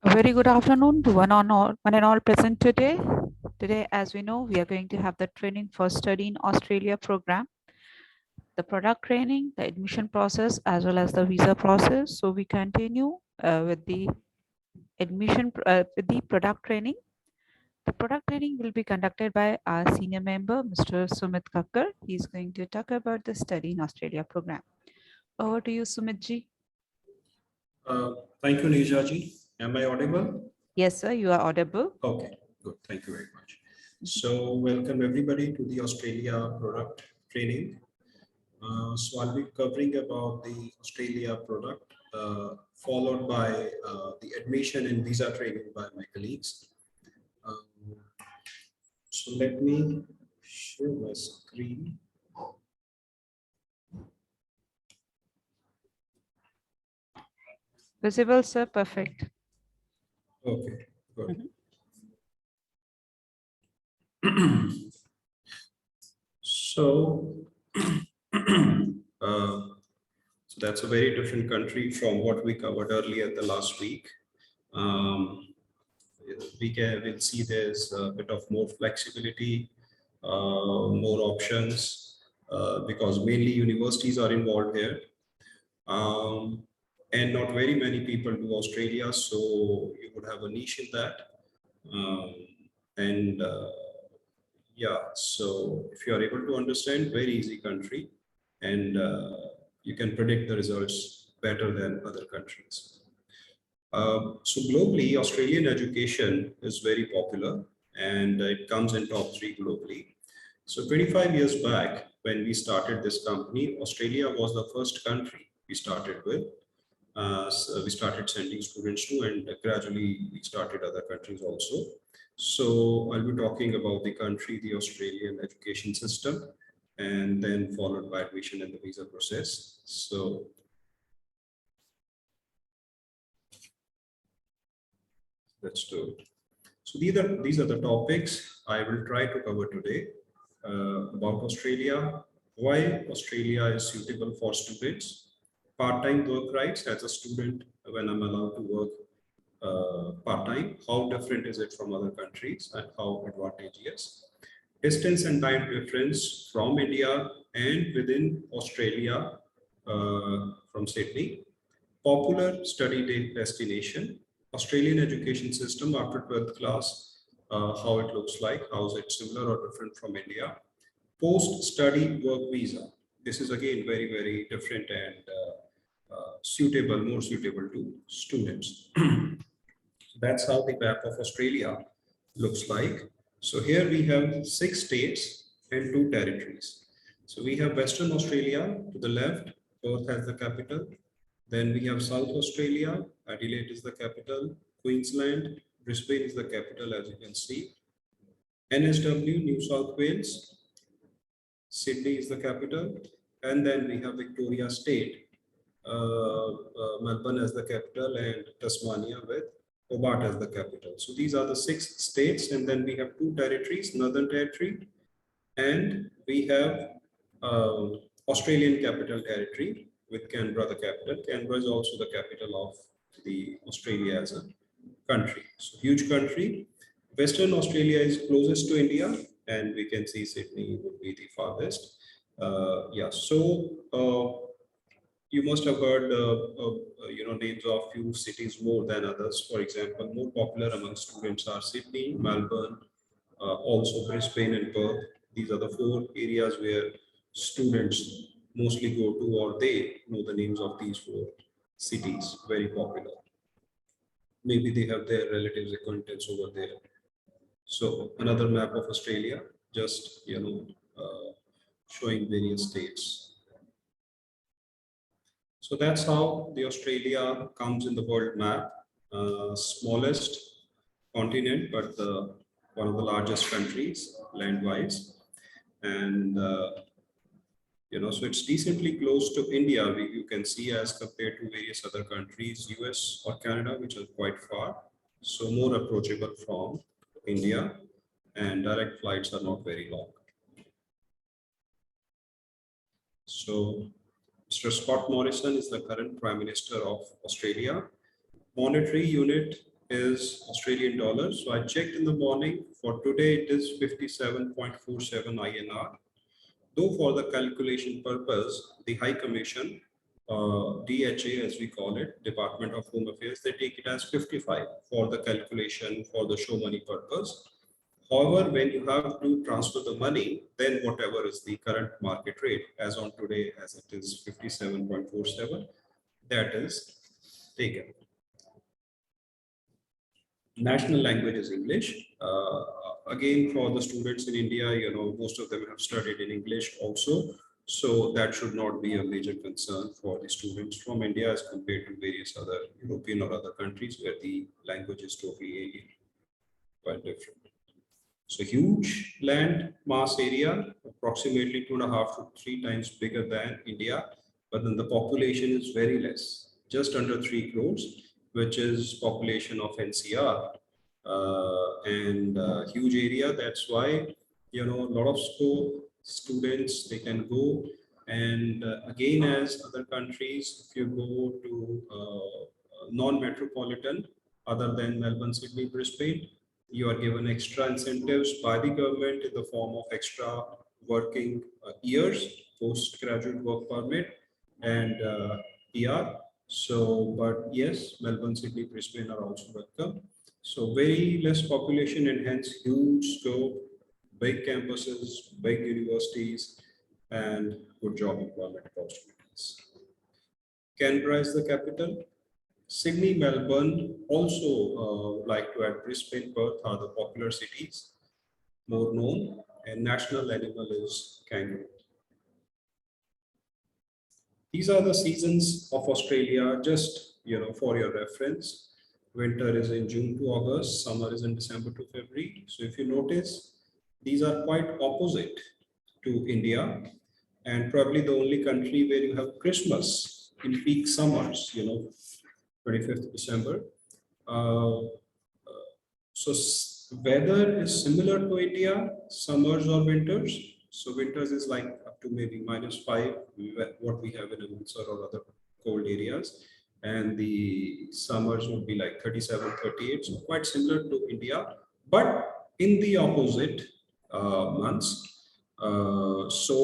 A very good afternoon to one and all present today. Today, as we know, we are going to have the training for study in Australia program, the product training, the admission process, as well as the visa process. So we continue with the with the product training. The product training will be conducted by our senior member, Mr. Sumit Kakkar. He is going to talk about the study in Australia program. Over to you, Sumit ji. Uh, Thank you, Neja ji. Am I audible? Yes, sir, you are audible. Okay, good. Thank you very much. So, welcome everybody to the Australia product training. So, I'll be covering about the Australia product, followed by the admission and visa training by my colleagues. Um, so, let me share my screen. Visible, sir, perfect. Okay, good. So, so that's a very different country from what we covered earlier the last week. Um, we'll see there's a bit of more flexibility, more options, because mainly universities are involved here. And not very many people do Australia, so you would have a niche in that. Um, and yeah, so if you are able to understand, very easy country, and you can predict the results better than other countries. So globally, Australian education is very popular, and it comes in top three globally. So 25 years back, when we started this company, Australia was the first country we started with. So we started sending students to, and gradually we started other countries also. So I'll be talking about the country, the Australian education system, and then followed by admission and the visa process. So let's do it. So these are the topics I will try to cover today about Australia, why Australia is suitable for students, part-time work rights as a student when I'm allowed to work part-time, how different is it from other countries and how advantageous. Distance and time difference from India and within Australia from Sydney. Popular study destination, Australian education system after 12th class, how it looks like, how is it similar or different from India. Post-study work visa. This is again very, very different and suitable, more suitable to students. That's how the map of Australia looks like. So here we have 6 states and 2 territories. So we have Western Australia to the left, Perth has the capital. Then we have South Australia, Adelaide is the capital, Queensland, Brisbane is the capital as you can see. NSW, New South Wales, Sydney is the capital. And then we have Victoria State, Melbourne as the capital and Tasmania with Hobart as the capital. So these are the 6 states, and then we have 2 territories, Northern Territory, and we have Australian Capital Territory with Canberra the capital. Canberra is also the capital of the Australia as a country. So huge country. Western Australia is closest to India, and we can see Sydney would be the farthest. Yeah, so you must have heard names of few cities more than others. For example, more popular among students are Sydney, Melbourne, also Brisbane and Perth. These are the 4 areas where students mostly go to, or they know the names of these 4 cities, very popular. Maybe they have their relatives, acquaintances over there. So another map of Australia, just showing various states. So that's how the Australia comes in the world map. Smallest continent, but one of the largest countries land-wise. And so it's decently close to India. You can see as compared to various other countries, US or Canada, which are quite far. So more approachable from India, and direct flights are not very long. So Mr. Scott Morrison is the current Prime Minister of Australia. Monetary unit is Australian dollars. So I checked in the morning. For today, it is 57.47 INR. Though for the calculation purpose, the High Commission, DHA as we call it, Department of Home Affairs, they take it as 55 for the calculation for the show money purpose. However, when you have to transfer the money, then whatever is the current market rate as on today, as it is 57.47, that is taken. National language is English. Again, for the students in India, most of them have studied in English also. So that should not be a major concern for the students from India as compared to various other European or other countries where the language is totally quite different. So huge land mass area, approximately 2.5 to 3 times bigger than India, but then the population is very less, just under 3 crores, which is population of NCR, and huge area. That's why, a lot of students, they can go. And again, as other countries, if you go to non-metropolitan, other than Melbourne, Sydney, Brisbane, you are given extra incentives by the government in the form of extra working years, postgraduate work permit, and PR. So, but yes, Melbourne, Sydney, Brisbane are also welcome. So very less population and hence huge scope, big campuses, big universities, and good job employment opportunities. Canberra is the capital. Sydney, Melbourne, also like to add Brisbane, Perth are the popular cities, more known, and national animal is kangaroo. These are the seasons of Australia, just for your reference. Winter is in June to August, summer is in December to February. So if you notice, these are quite opposite to India, and probably the only country where you have Christmas in peak summers, 25th December. So weather is similar to India, summers or winters. So winters is like up to maybe -5, what we have in Amritsar or other cold areas. And the summers would be like 37, 38, so quite similar to India, but in the opposite months. So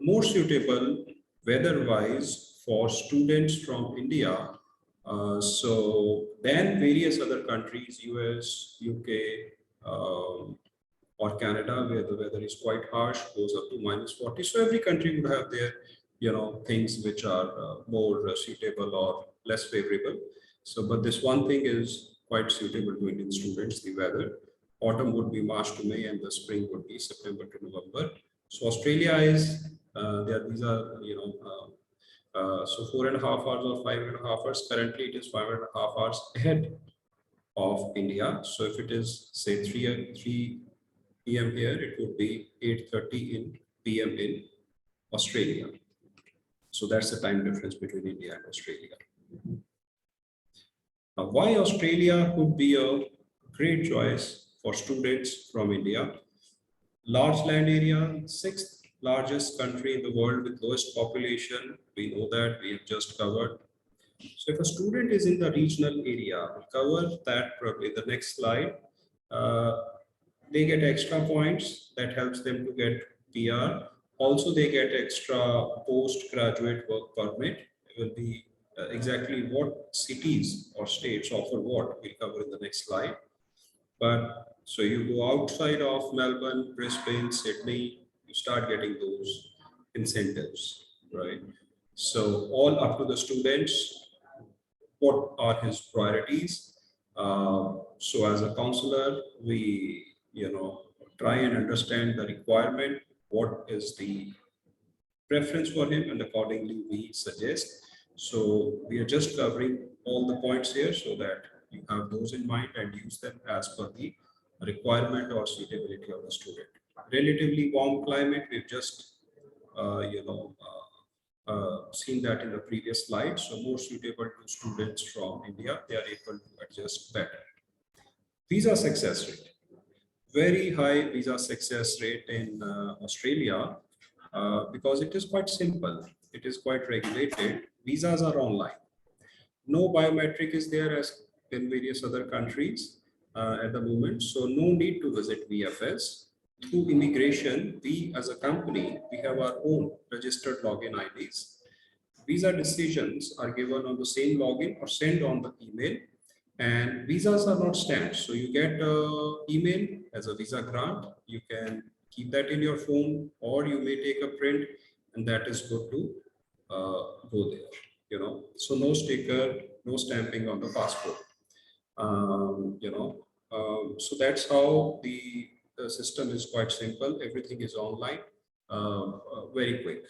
more suitable weather-wise for students from India. So then various other countries, US, UK, or Canada, where the weather is quite harsh, goes up to -40. So every country would have their, things which are more suitable or less favorable. So, but this one thing is quite suitable to Indian students, the weather. Autumn would be March to May, and the spring would be September to November. So Australia is, these are, so 4.5 hours or 5.5 hours. Currently, it is 5.5 hours ahead of India. So if it is say 3 p.m. here, it would be 8:30 in p.m. in Australia. So that's the time difference between India and Australia. Now, why Australia could be a great choice for students from India? Large land area, sixth largest country in the world with lowest population. We know that, we have just covered. So if a student is in the regional area, we'll cover that probably the next slide. They get extra points that helps them to get PR. Also, they get extra postgraduate work permit. It will be exactly what cities or states offer what, we'll cover in the next slide. But so you go outside of Melbourne, Brisbane, Sydney, you start getting those incentives, right? So all up to the students, what are his priorities? So as a counselor, we try and understand the requirement, what is the preference for him, and accordingly we suggest. So we are just covering all the points here so that you have those in mind and use them as per the requirement or suitability of the student. Relatively warm climate, we've just seen that in the previous slide. So more suitable to students from India, they are able to adjust better. Visa success rate, very high visa success rate in Australia, because it is quite simple. It is quite regulated. Visas are online. No biometric is there as in various other countries at the moment. So no need to visit VFS. Through immigration, we as a company, we have our own registered login IDs. Visa decisions are given on the same login or sent on the email, and visas are not stamped. So you get a email as a visa grant. You can keep that in your phone, or you may take a print, and that is good to go there. So no sticker, no stamping on the passport. So that's how the system is quite simple. Everything is online, very quick.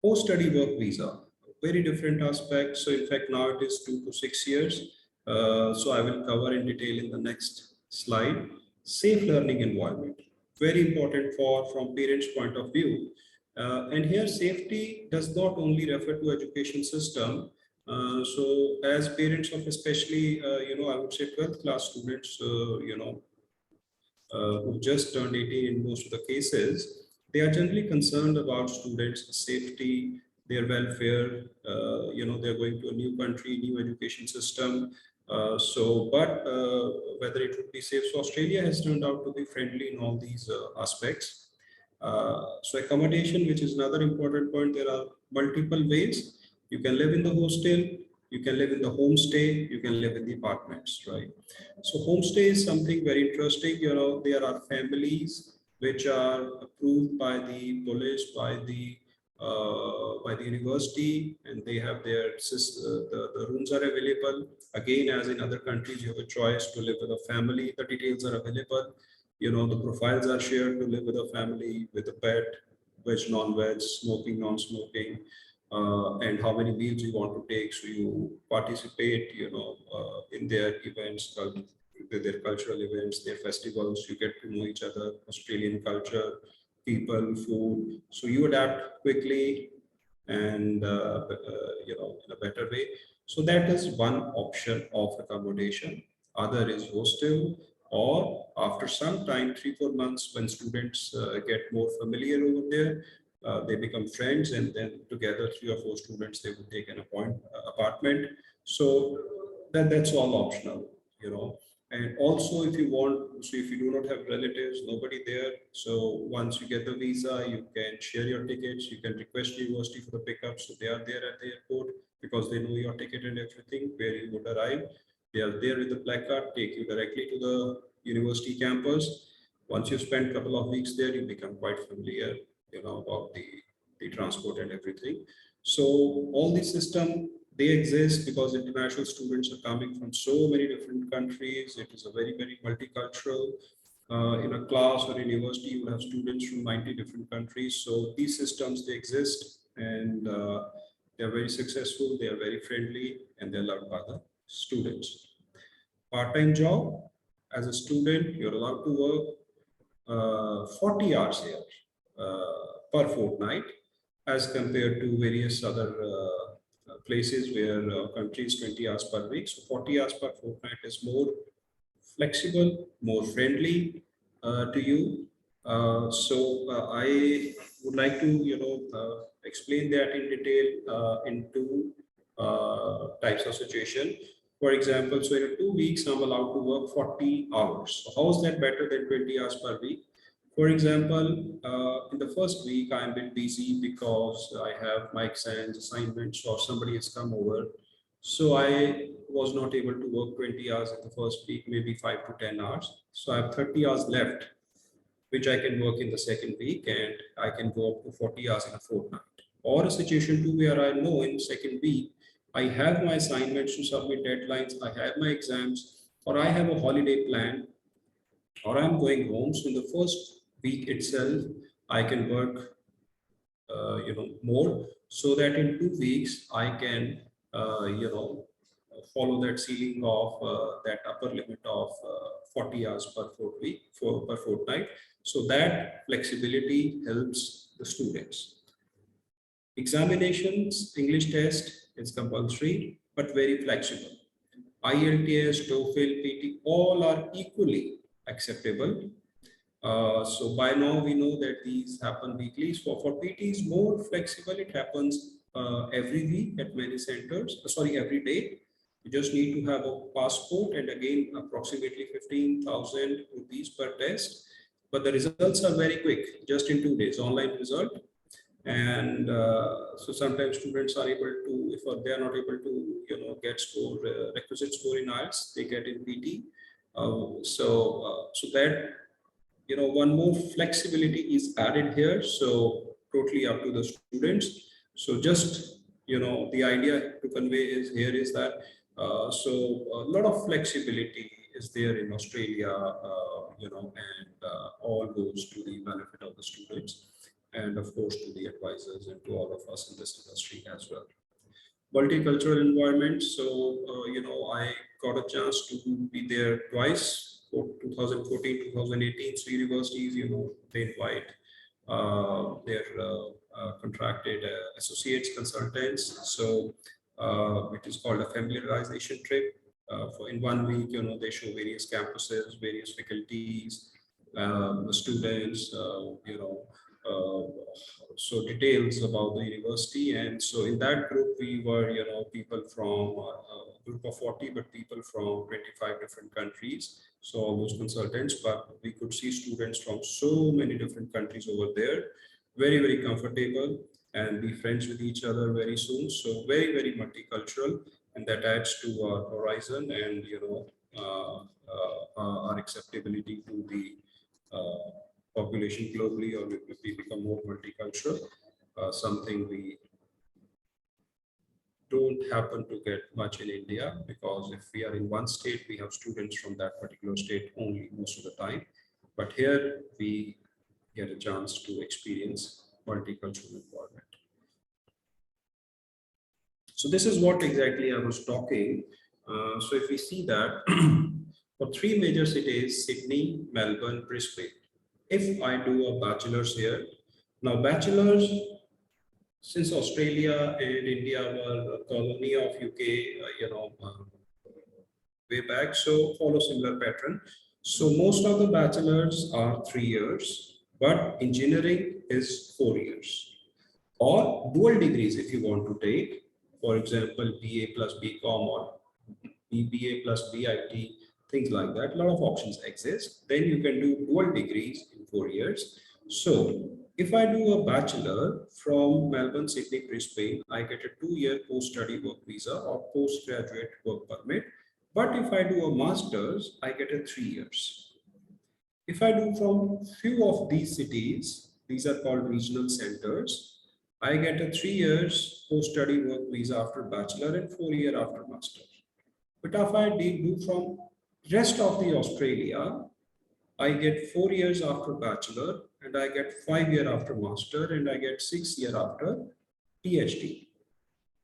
Post-study work visa, very different aspect. So in fact, now it is 2 to 6 years. So I will cover in detail in the next slide. Safe learning environment, very important from parents' point of view. And here safety does not only refer to education system. So as parents of especially, I would say 12th class students, who just turned 18 in most of the cases, they are generally concerned about students' safety, their welfare. They're going to a new country, new education system. But whether it would be safe, so Australia has turned out to be friendly in all these aspects. So accommodation, which is another important point, there are multiple ways. You can live in the hostel, you can live in the homestay, you can live in the apartments, right? So homestay is something very interesting. There are families which are approved by the police, by the university, and they have the rooms are available. Again, as in other countries, you have a choice to live with a family. The details are available. The profiles are shared to live with a family, with a pet, veg, non-veg, smoking, non-smoking, and how many meals you want to take. So you participate, in their events, their cultural events, their festivals. You get to know each other, Australian culture, people, food. So you adapt quickly and in a better way. So that is one option of accommodation. Other is hostel, or after some time, 3 4 months, when students get more familiar over there, they become friends, and then together 3 or 4 students, they will take an apartment. So that's all optional, and also, if you want, so if you do not have relatives, nobody there, so once you get the visa, you can share your tickets, you can request university for the pickup. So they are there at the airport because they know your ticket and everything, where you would arrive. They are there with the placard, take you directly to the university campus. Once you spend a couple of weeks there, you become quite familiar, about the transport and everything. So all these system, they exist because international students are coming from so many different countries. It is a very, very multicultural. In a class or university, you will have students from 90 different countries. So these systems, they exist, and they are very successful. They are very friendly, and they're loved by the students. Part-time job, as a student, you're allowed to work 40 hours here per fortnight, as compared to various other places where countries 20 hours per week. So 40 hours per fortnight is more flexible, more friendly to you. I would like to, explain that in detail in two types of situation. For example, so in 2 weeks, I'm allowed to work 40 hours. So how is that better than 20 hours per week? For example, in the first week, I'm a bit busy because I have my exams, assignments, or somebody has come over. So I was not able to work 20 hours in the first week, maybe 5 to 10 hours. So I have 30 hours left, which I can work in the second week, and I can go up to 40 hours in a fortnight. Or a situation too where I know in the second week, I have my assignments to submit, deadlines, I have my exams, or I have a holiday plan, or I'm going home. So in the first week itself, I can work, more, so that in 2 weeks I can, follow that ceiling of that upper limit of 40 hours per fortnight. So that flexibility helps the students. Examinations, English test is compulsory, but very flexible. IELTS, TOEFL, PT, all are equally acceptable. So by now we know that these happen weekly. So for PT is more flexible. It happens every week at many centers. Sorry, every day. You just need to have a passport, and again, approximately 15,000 rupees per test. But the results are very quick, just in 2 days, online result. And so sometimes students are able to, if they are not able to, get score, requisite score in arts, they get in PT. So that, one more flexibility is added here. So totally up to the students. So just, the idea to convey is here is that, so a lot of flexibility is there in Australia, and all goes to the benefit of the students, and of course to the advisors and to all of us in this industry as well. Multicultural environment. So, I got a chance to be there twice, for 2014, 2018. So universities, they invite their contracted associates, consultants. So it is called a familiarization trip. For in 1 week, they show various campuses, various faculties, students, so details about the university. And so in that group, we were, people from a group of 40, but people from 25 different countries. So all those consultants, but we could see students from so many different countries over there, very, very comfortable, and be friends with each other very soon. So very, very multicultural, and that adds to our horizon and, our acceptability to the population globally, or we become more multicultural, something we don't happen to get much in India, because if we are in one state, we have students from that particular state only most of the time. But here we get a chance to experience multicultural environment. So this is what exactly I was talking. So if we see that for three major cities, Sydney, Melbourne, Brisbane, if I do a bachelor's here, now bachelor's, since Australia and India were a colony of UK, way back, so follow similar pattern. So most of the bachelors are 3 years, but engineering is 4 years. Or dual degrees if you want to take, for example, BA plus BCom or BBA plus BIT, things like that. A lot of options exist. Then you can do dual degrees in 4 years. So if I do a bachelor from Melbourne, Sydney, Brisbane, I get a 2-year post-study work visa or postgraduate work permit. But if I do a master's, I get a 3 years. If I do from few of these cities, these are called regional centers, I get a 3 years post-study work visa after bachelor and 4 year after master. But if I do from rest of the Australia, I get 4 years after bachelor, and I get 5 year after master, and I get 6 year after PhD.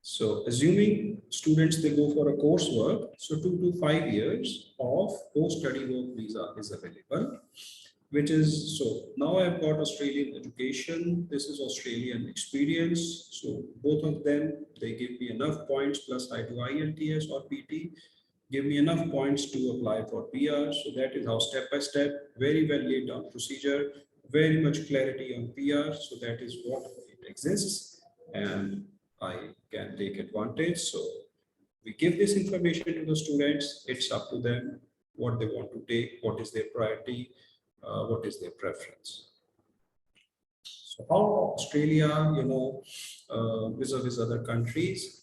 So assuming students, they go for a coursework, so 2 to 5 years of post-study work visa is available, which is, so now I've got Australian education, this is Australian experience. So both of them, they give me enough points, plus I do IELTS or PT, give me enough points to apply for PR. So that is how step by step, very well laid down procedure, very much clarity on PR. So that is what it exists, and I can take advantage. So we give this information to the students. It's up to them what they want to take, what is their priority, what is their preference. So how Australia, vis-a-vis other countries.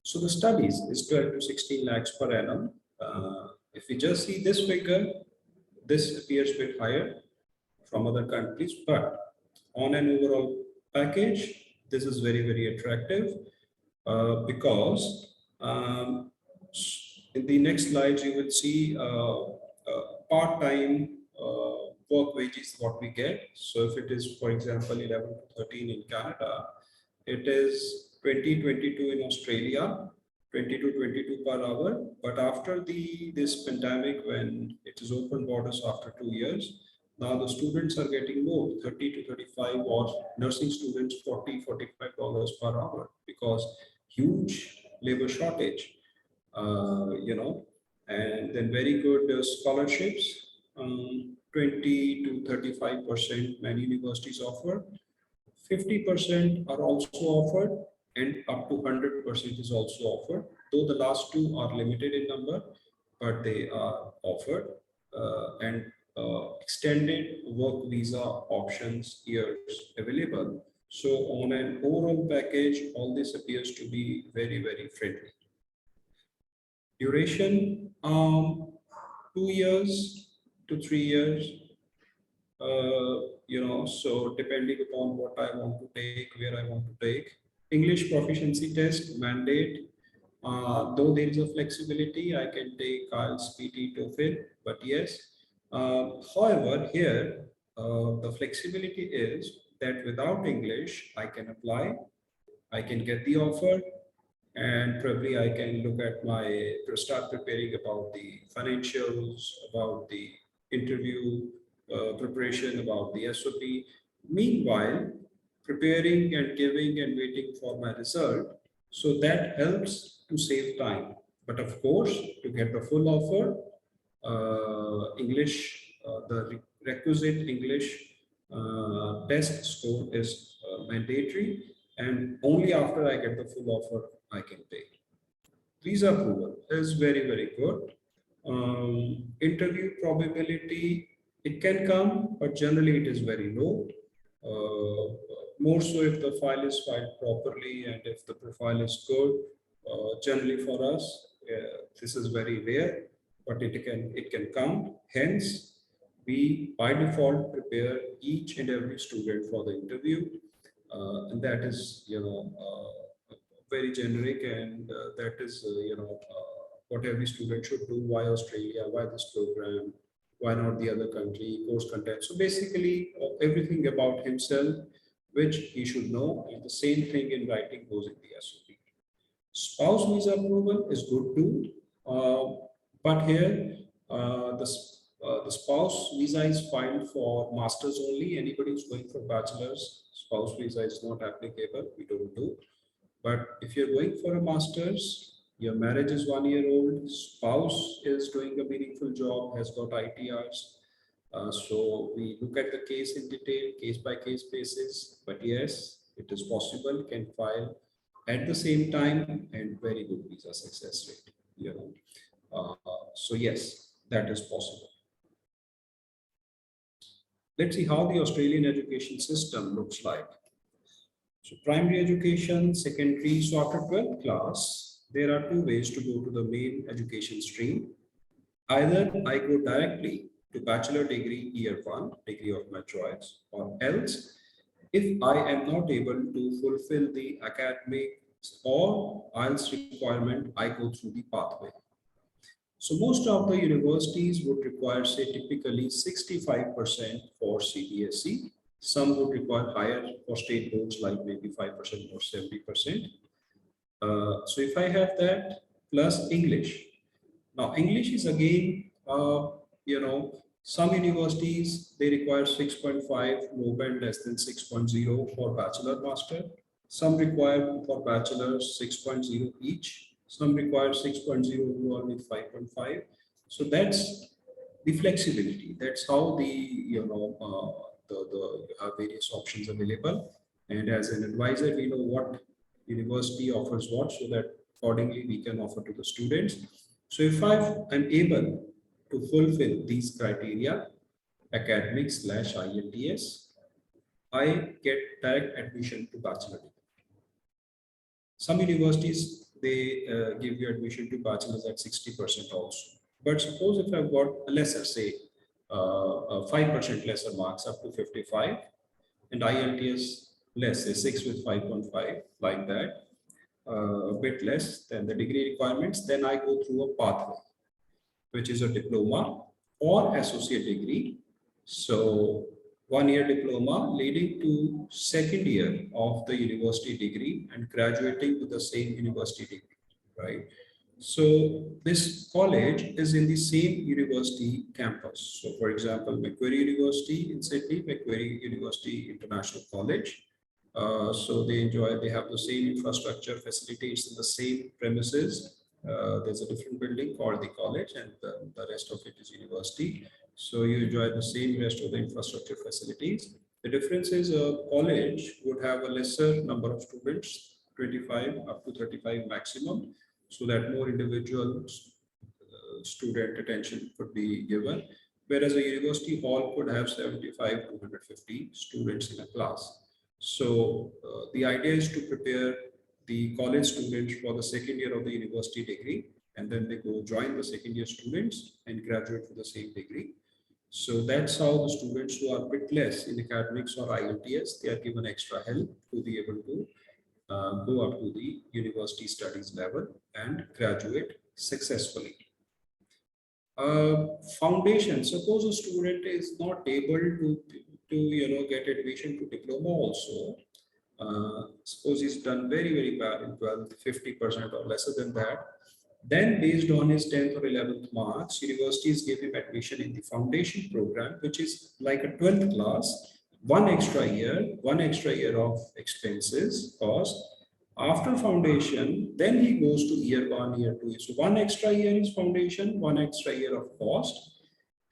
So the studies is 12 to 16 lakhs per annum. If we just see this figure, this appears a bit higher from other countries, but on an overall package, this is very, very attractive, because in the next slides, you will see part-time work wages, what we get. So if it is, for example, 11 to 13 in Canada, it is 20-22 in Australia, 20 to 22 per hour. But after this pandemic, when it is open borders after 2 years, now the students are getting more, 30 to 35, or nursing students $40-45 per hour, because huge labor shortage, and then very good scholarships, 20 to 35% many universities offer. 50% are also offered and up to 100% is also offered, though the last two are limited in number, but they are offered. And extended work visa options years available. So on an overall package, all this appears to be very, very friendly. Duration, 2 years to 3 years. So depending upon what I want to take, where I want to take. English proficiency test mandate. Though there is a flexibility, I can take IELTS, PT, TOEFL, but yes. However, here the flexibility is that without English, I can apply, I can get the offer, and probably I can look at start preparing about the financials, about the interview preparation, about the SOP. Meanwhile, preparing and giving and waiting for my result. So that helps to save time. But of course, to get the full offer, English, the requisite English test score is mandatory, and only after I get the full offer, I can pay. Visa approval is very, very good. Interview probability, it can come, but generally it is very low. More so if the file is filed properly and if the profile is good. Generally for us, this is very rare, but it can come. Hence, we by default prepare each and every student for the interview, and that is very generic, and that is what every student should do. Why Australia? Why this program? Why not the other country? Course content. So basically, everything about himself, which he should know, and the same thing in writing goes in the SOP. Spouse visa approval is good too, but here the spouse visa is filed for masters only. Anybody who's going for bachelor's, spouse visa is not applicable. We don't do. But if you're going for a master's, your marriage is 1 year old, spouse is doing a meaningful job, has got ITRs. So we look at the case in detail, case by case basis. But yes, it is possible, can file at the same time, and very good visa success rate. So yes, that is possible. Let's see how the Australian education system looks like. So primary education, secondary. So after 12th class, there are two ways to go to the main education stream. Either I go directly to bachelor degree year 1, degree of my choice, or else if I am not able to fulfill the academic or IELTS requirement, I go through the pathway. So most of the universities would require, say, typically 65% for CBSE. Some would require higher for state boards, like maybe 5% or 70%. So if I have that plus English. Now, English is again, some universities, they require 6.5, low band less than 6.0 for bachelor master. Some require for bachelors 6.0 each. Some require 6.0 overall with 5.5. So that's the flexibility. That's how you have various options available. And as an advisor, we know what university offers what, so that accordingly we can offer to the students. So if I'm able to fulfill these criteria, academics/IELTS, I get direct admission to bachelor degree. Some universities, they give you admission to bachelor's at 60% also. But suppose if I've got a lesser, say 5% lesser marks up to 55, and IELTS less, say 6 with 5.5, like that, a bit less than the degree requirements, then I go through a pathway, which is a diploma or associate degree. So 1 year diploma leading to second year of the university degree and graduating to the same university degree, right? So this college is in the same university campus. So for example, Macquarie University in Sydney, Macquarie University International College. So they have the same infrastructure facilities in the same premises. There's a different building called the college, and the rest of it is university. So you enjoy the same rest of the infrastructure facilities. The difference is a college would have a lesser number of students 25 up to 35 maximum, so that more individuals student attention could be given, whereas a university hall could have 75 to 150 students in a class. So the idea is to prepare the college students for the second year of the university degree, and then they go join the second year students and graduate with the same degree. So that's how the students who are a bit less in academics or IELTS, they are given extra help to be able to go up to the university studies level and graduate successfully. Foundation, suppose a student is not able to get admission to diploma also. Suppose he's done very bad in 12th, 50% or lesser than that, then based on his 10th or 11th marks, universities give him admission in the foundation program, which is like a 12th class, one extra year of expenses cost. After foundation, then he goes to year one, year two. So one extra year is foundation, one extra year of cost,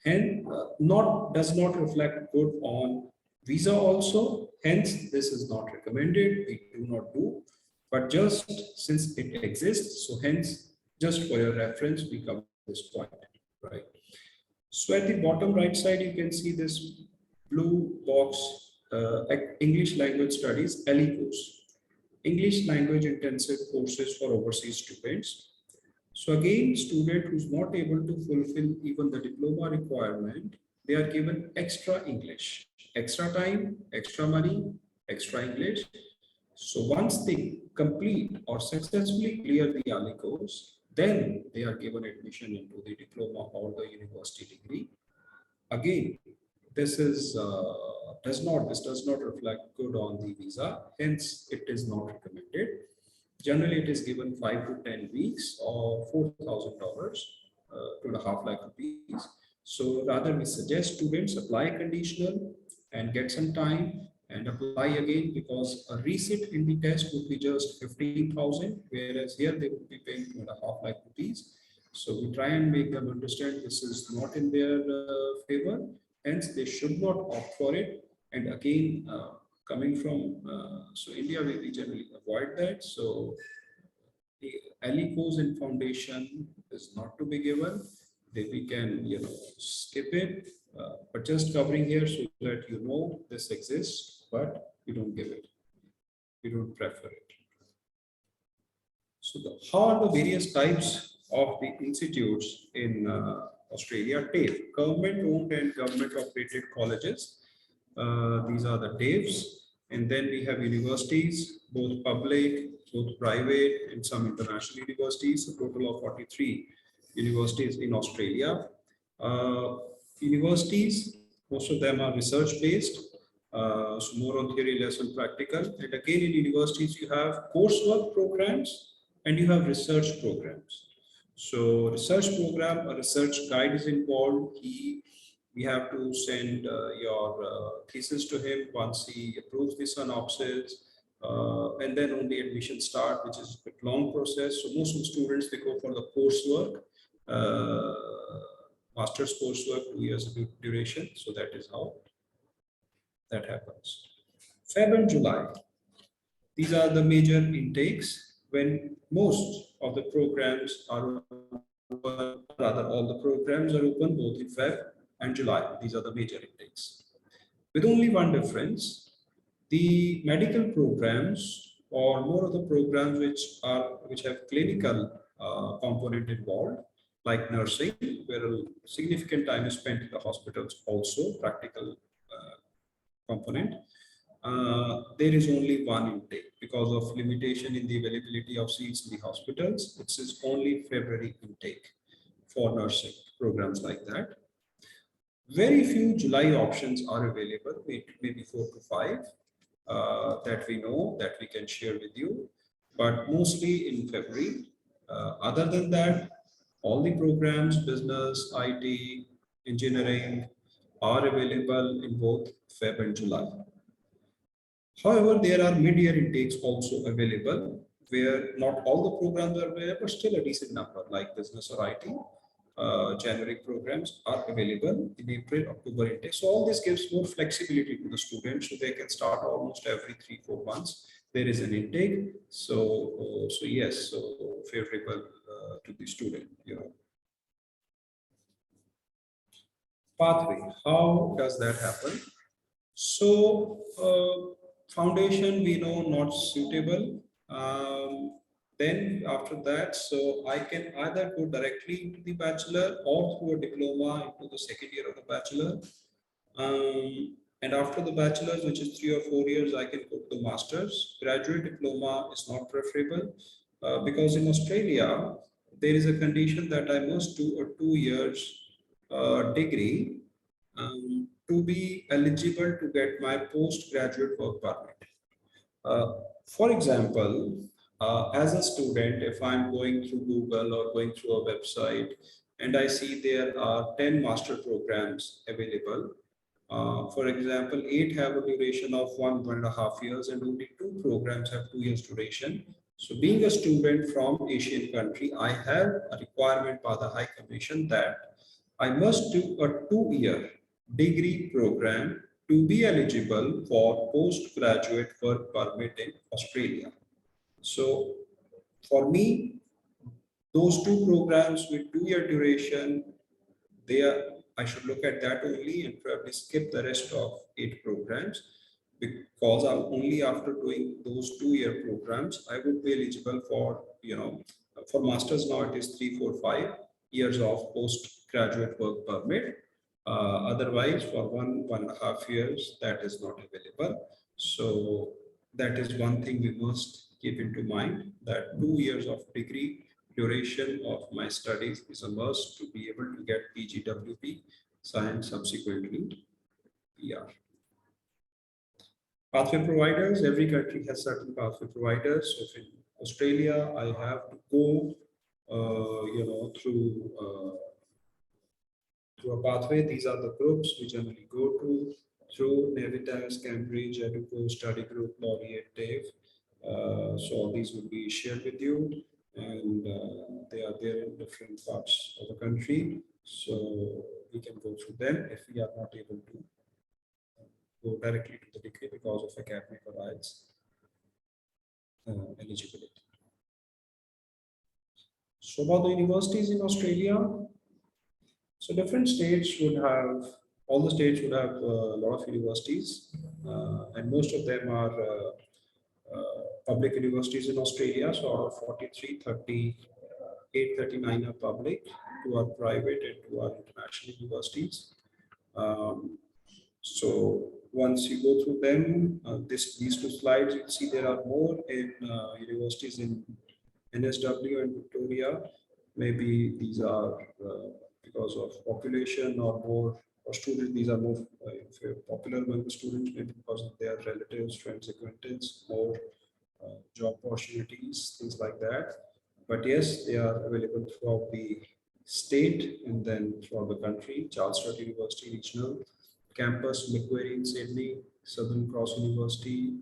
and not does not reflect good on visa also. Hence, this is not recommended. We do not do, but just since it exists, so hence, just for your reference, we cover this point, right? So at the bottom right side, you can see this blue box, English language studies, LE course. English language intensive courses for overseas students. So again, student who's not able to fulfill even the diploma requirement, they are given extra English, extra time, extra money, extra English. So once they complete or successfully clear the ALI course, then they are given admission into the diploma or the university degree. Again, this does not reflect good on the visa, hence it is not recommended. Generally, it is given 5 to 10 weeks or $4,000, 2.5 lakh rupees. So rather, we suggest students apply conditional and get some time and apply again, because a resit in the test would be just 15,000, whereas here they would be paying 2.5 lakh rupees. So we try and make them understand this is not in their favor, hence they should not opt for it. And again, coming from so India, we generally avoid that. So the Ali course in foundation is not to be given. Then we can skip it, but just covering here so that you know this exists, but we don't give it. We don't prefer it. So how are the various types of the institutes in Australia? TAFE, government-owned and government-operated colleges. These are the TAFEs. And then we have universities, both public, both private, and some international universities, a total of 43 universities in Australia. Universities, most of them are research-based, so more on theory, less on practical. And again, in universities, you have coursework programs and you have research programs. So research program, a research guide is involved. We have to send your thesis to him once he approves the synopsis, and then only admission start, which is a bit long process. So most of the students, they go for the coursework, master's coursework, 2 years of duration. So that is how that happens. Feb and July, these are the major intakes when most of the programs are open, rather all the programs are open both in Feb and July. These are the major intakes. With only one difference, the medical programs or more of the programs which have clinical component involved, like nursing, where a significant time is spent in the hospitals, also practical component. There is only one intake because of limitation in the availability of seats in the hospitals. It is only February intake for nursing programs like that. Very few July options are available, maybe 4 to 5 that we know that we can share with you, but mostly in February. Other than that, all the programs, business, IT, engineering are available in both Feb and July. However, there are mid-year intakes also available where not all the programs are available, but still a decent number like business or IT. Generic programs are available in April, October intake. So all this gives more flexibility to the students, so they can start almost every 3, 4 months there is an intake. So yes, so favorable to the student, pathway. How does that happen? So, foundation we know not suitable. Then after that, so I can either go directly into the bachelor or through a diploma into the second year of the bachelor. And after the bachelor's, which is 3 or 4 years, I can go to the master's. Graduate diploma is not preferable because in Australia, there is a condition that I must do a 2 years degree to be eligible to get my postgraduate work permit. Uh, for example, as a student, if I'm going through Google or going through a website and I see there are 10 master programs available, for example, 8 have a duration of 1.5 years, and only 2 programs have 2 years duration. So being a student from Asian country, I have a requirement by the High Commission that I must do a 2 year degree program to be eligible for postgraduate work permit in Australia. So for me, those 2 programs with 2 year duration, they are, I should look at that only and probably skip the rest of 8 programs, because only after doing those 2 year programs, I would be eligible for, for masters now it is 3, 4, 5 years of postgraduate work permit. Otherwise, for 1.5 years, that is not available. So that is one thing we must keep into mind, that 2 years of degree duration of my studies is a must to be able to get PGWP and subsequently PR. Pathway providers, every country has certain pathway providers. So if in Australia, I have to go, through a pathway. These are the groups we generally go to through Navitas, Cambridge, Educo, Study Group, Laureate, TAFE. So all these will be shared with you, and they are there in different parts of the country. So we can go through them if we are not able to go directly to the degree because of academic or IELTS eligibility. So about the universities in Australia, so different states would have, all the states would have a lot of universities, and most of them are public universities in Australia. So out of 43, 38, 39 are public, 2 are private, and 2 are international universities. So once you go through them, these 2 slides, you'll see there are more in universities in NSW and Victoria. Maybe these are because of population or more, or students, these are more popular among the students, maybe because of their relatives, friends, acquaintances, more job opportunities, things like that. But yes, they are available throughout the state and then throughout the country. Charles Sturt University Regional Campus, Macquarie in Sydney, Southern Cross University,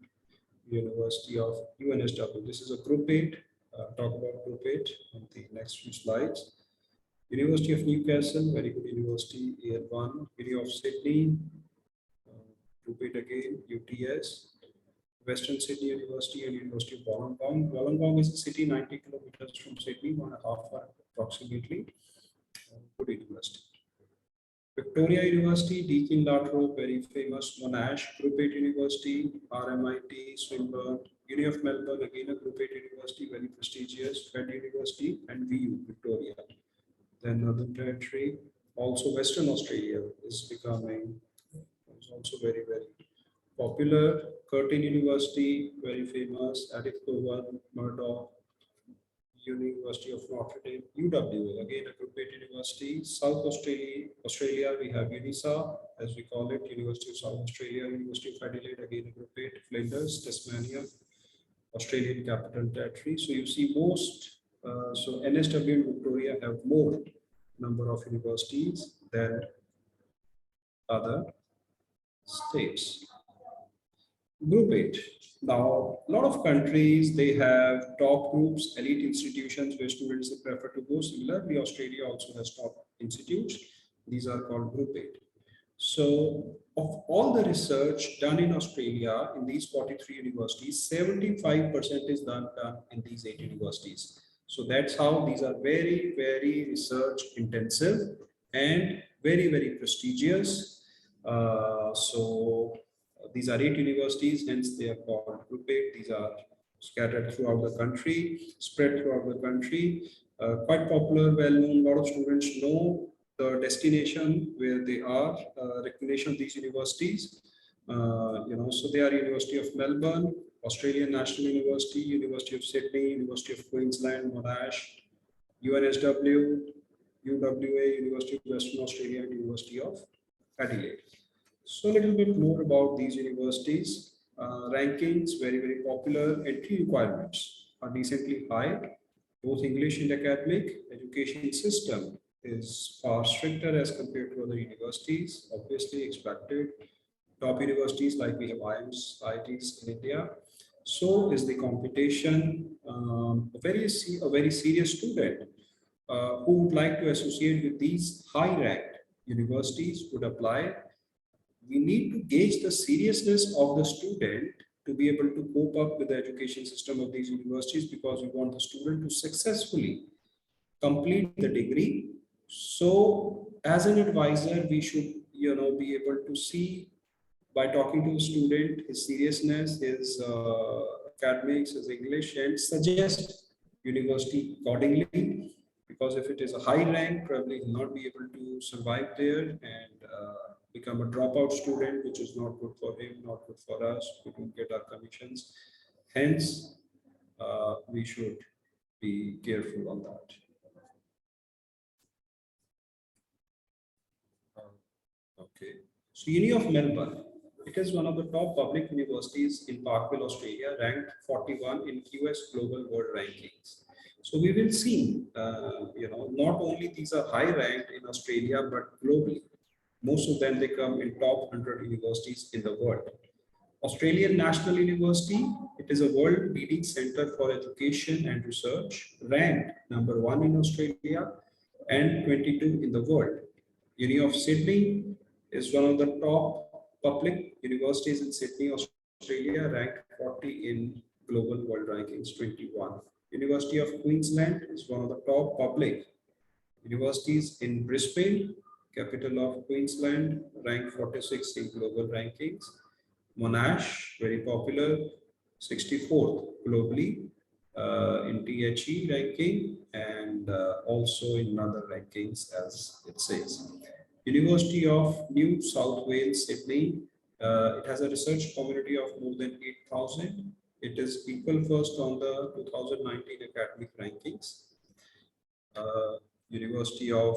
University of UNSW. This is a Group 8. Talk about Group 8 on the next few slides. University of Newcastle, very good university, AL1. University of Sydney, Group 8 again, UTS. Western Sydney University and University of Wollongong. Wollongong is a city 90 kilometers from Sydney, 1.5 hours approximately. Good university. Victoria University, Deakin Latrobe, very famous. Monash, Group 8 University, RMIT, Swinburne, University of Melbourne, again a Group 8 University, very prestigious. Fed University and VU, Victoria. Then Northern Territory, also Western Australia is becoming, is also very, very popular. Curtin University, very famous. Edith Cowan, Murdoch, University of Notre Dame, UWA, again a Group 8 university. South Australia, we have UNISA, as we call it, University of South Australia, University of Adelaide, again a Group 8, Flinders, Tasmania, Australian Capital Territory. So you see most, so NSW and Victoria have more number of universities than other states. Group 8. Now, a lot of countries, they have top groups, elite institutions where students prefer to go. Similarly, Australia also has top institutes. These are called Group 8. So, of all the research done in Australia in these 43 universities, 75% is done in these 8 universities. So that's how these are very, very research intensive and very, very prestigious. These are 8 universities, hence they are called Group 8. These are scattered throughout the country, spread throughout the country. Quite popular, well known. A lot of students know the destination where they are, recognition of these universities. So they are University of Melbourne, Australian National University, University of Sydney, University of Queensland, Monash, UNSW, UWA, University of Western Australia, and University of Adelaide. So a little bit more about these universities. Rankings, very, very popular. Entry requirements are decently high. Both English and academic education system is far stricter as compared to other universities, obviously expected. Top universities like we have IIMs, IITs in India. So is the competition. A very serious student who would like to associate with these high-ranked universities would apply. We need to gauge the seriousness of the student to be able to cope up with the education system of these universities, because we want the student to successfully complete the degree. So as an advisor, we should, be able to see by talking to the student his seriousness, his academics, his English, and suggest university accordingly. Because if it is a high rank, probably he will not be able to survive there and become a dropout student, which is not good for him, not good for us. We don't get our commissions. Hence, we should be careful on that. Okay. So Uni of Melbourne, it is one of the top public universities in Parkville, Australia, ranked 41 in QS Global World Rankings. So we will see, not only these are high ranked in Australia, but globally. Most of them, they come in top 100 universities in the world. Australian National University, it is a world leading center for education and research, ranked number 1 in Australia and 22 in the world. Uni of Sydney is one of the top public universities in Sydney, Australia, ranked 40 in Global World Rankings 21. University of Queensland is one of the top public universities in Brisbane, capital of Queensland, ranked 46 in global rankings. Monash, very popular, 64th globally in THE ranking, and also in other rankings, as it says. University of New South Wales, Sydney. It has a research community of more than 8,000. It is equal first on the 2019 academic rankings. University of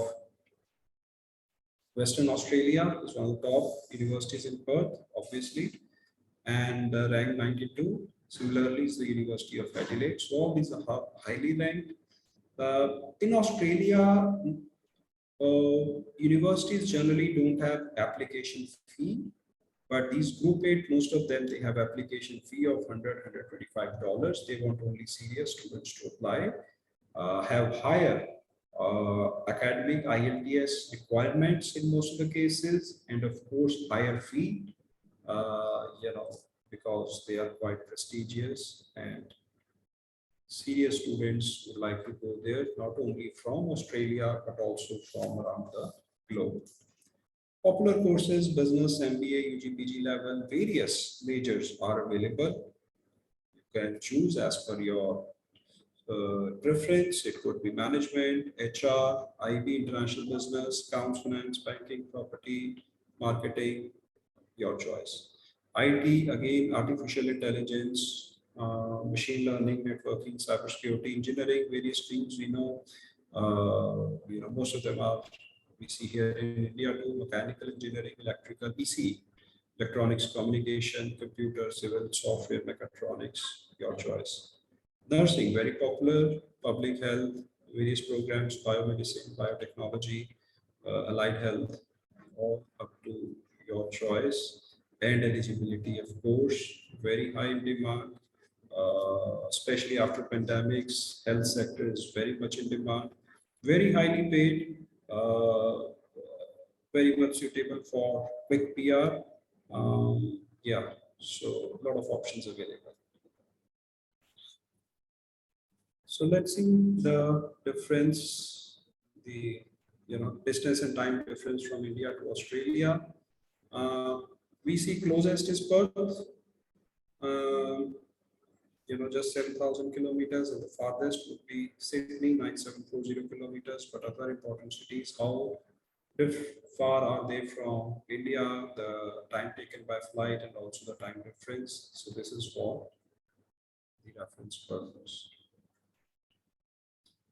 Western Australia is one of the top universities in Perth, obviously, and ranked 92. Similarly, is the University of Adelaide. So all these are highly ranked. In Australia, universities generally don't have application fee, but these group 8, most of them, they have application fee of $100, $125. They want only serious students to apply, have higher academic IELTS requirements in most of the cases, and of course higher fee, because they are quite prestigious, and serious students would like to go there, not only from Australia, but also from around the globe. Popular courses, business, MBA, UG, level, various majors are available. You can choose as per your preference. It could be management, HR, IB, international business, accounts, finance, banking, property, marketing, your choice. IT, again, artificial intelligence, machine learning, networking, cybersecurity, engineering, various streams we know. Most of them are, we see here in India too, mechanical engineering, electrical, ECE, electronics, communication, computer, civil, software, mechatronics, your choice. Nursing, very popular, public health, various programs, biomedicine, biotechnology, allied health, all up to your choice. And eligibility, of course, very high in demand, especially after pandemics. Health sector is very much in demand, very highly paid. very much suitable for quick PR. Yeah, so a lot of options available. So let's see the difference, the distance and time difference from India to Australia. Uh, we see closest is Perth, um, just 7,000 kilometers, and the farthest would be Sydney, 9,740 kilometers. But other important cities, how far are they from India, the time taken by flight, and also the time difference. So this is for the reference purpose.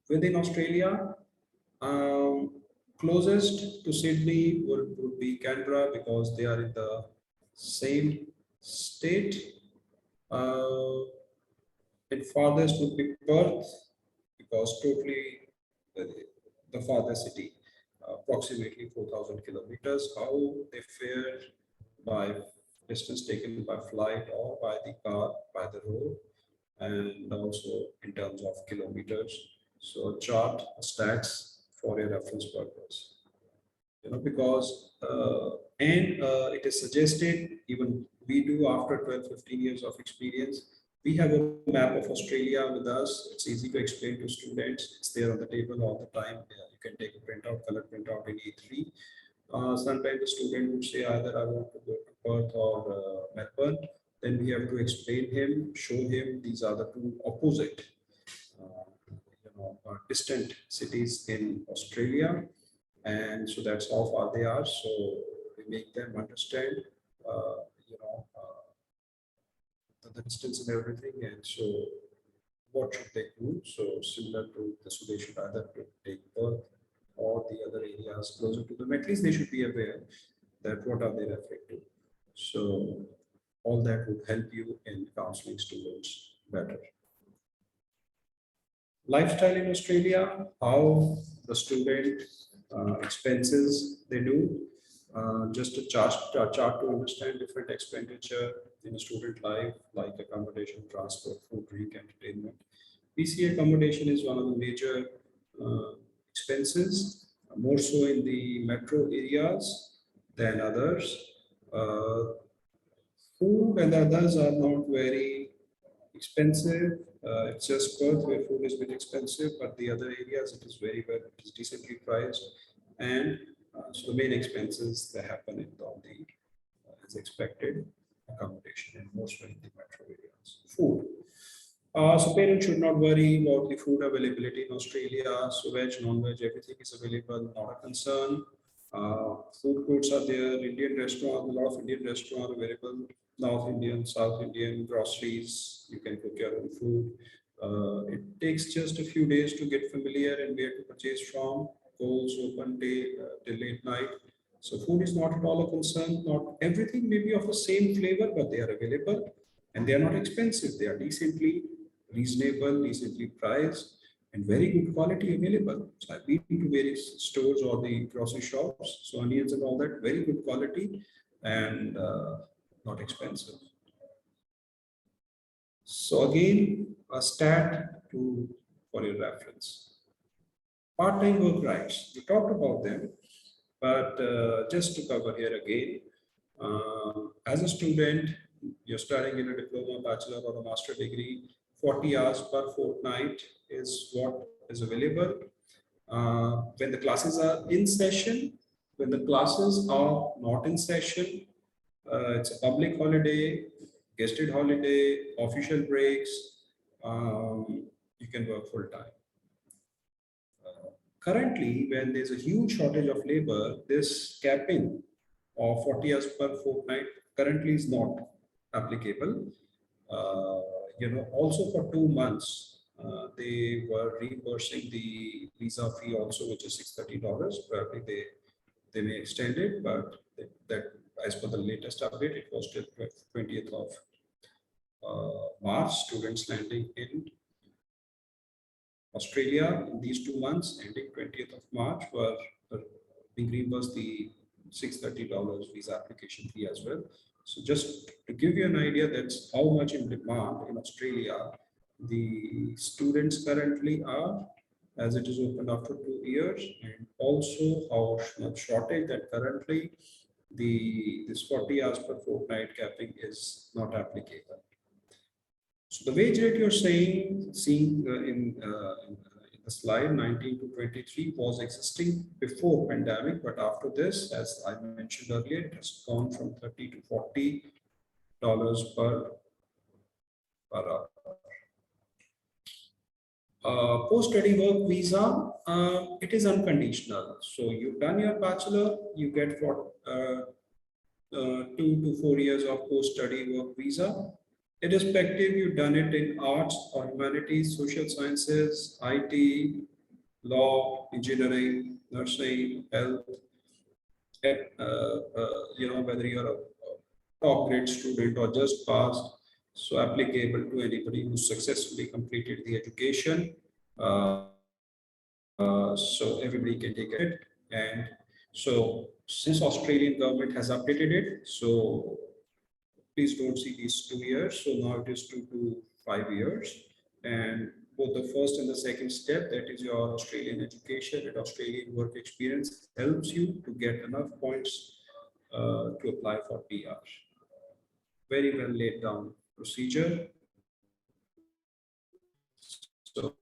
Within Australia, closest to Sydney would be Canberra because they are in the same state. Uh, and farthest would be Perth because totally uh, the farthest city, approximately 4,000 kilometers. How they fare by distance taken by flight or by the car, by the road, and also in terms of kilometers. So chart stats for a reference purpose. Because it is suggested, even we do after 12, 15 years of experience, we have a map of Australia with us. It's easy to explain to students. It's there on the table all the time. Yeah, you can take a printout, color printout in E3. Sometimes the student would say either I want to go to Perth or Melbourne. Then we have to explain him, show him these are the two opposite, distant cities in Australia, and so that's how far they are. So we make them understand, uh, you know, uh, the distance and everything, and so what should they do? So similar to the so they should either take Perth or the other areas closer to them. At least they should be aware that what are they referring to. So all that would help you in counseling students better. Lifestyle in Australia, how the student expenses they do, just a chart to understand different expenditure in a student life, like accommodation, transport, food, drink, entertainment. PCA accommodation is one of the major uh, expenses, more so in the metro areas than others. Uh, Food and others are not very expensive. It's just Perth where food is a bit expensive, but the other areas it is very well, it is decently priced. And so the main expenses they happen in all the, as expected, accommodation and most in the metro areas. Food. So parents should not worry about the food availability in Australia. So veg, non-veg, everything is available, not a concern. Food courts are there, Indian restaurant, a lot of Indian restaurants available, North Indian, South Indian, groceries, you can cook your own food. It takes just a few days to get familiar and where to purchase from. Coles open day till late night. So food is not at all a concern. Not everything may be of the same flavor, but they are available and they are not expensive. They are decently reasonable, decently priced, and very good quality available. So I've been to various stores or the grocery shops, so onions and all that, very good quality and not expensive. So again, a stat to for your reference. Part-time work rights. We talked about them, but just to cover here again, as a student, you're studying in a diploma, bachelor, or a master degree, 40 hours per fortnight is what is available. When the classes are in session, when the classes are not in session, it's a public holiday, guested holiday, official breaks, you can work full time. Currently, when there's a huge shortage of labor, this capping of 40 hours per fortnight currently is not applicable. Uh, also for 2 months, they were reimbursing the visa fee also, which is $630. Probably they may extend it, but that as per the latest update, it was till 20th of March. Students landing in Australia in these 2 months, ending 20th of March, were being reimbursed the $630 visa application fee as well. So just to give you an idea, that's how much in demand in Australia the students currently are. as it is opened after 2 years, and also how much shortage that currently this 40 hours per fortnight capping is not applicable. So the wage rate you're seeing in the slide 19 to 23 was existing before pandemic, but after this, as I mentioned earlier, it has gone from 30 to $40 per hour. Post-study work visa, it is unconditional. So you've done your bachelor, you get for 2 to 4 years of post-study work visa. Irrespective, you've done it in arts or humanities, social sciences, IT, law, engineering, nursing, health, whether you're a top grade student or just passed, so applicable to anybody who successfully completed the education. So everybody can take it. And so since Australian government has updated it, so please don't see these 2 years. So now it is 2 to 5 years. And both the first and the second step, that is your Australian education and Australian work experience, helps you to get enough points to apply for PR. Very well laid down procedure. So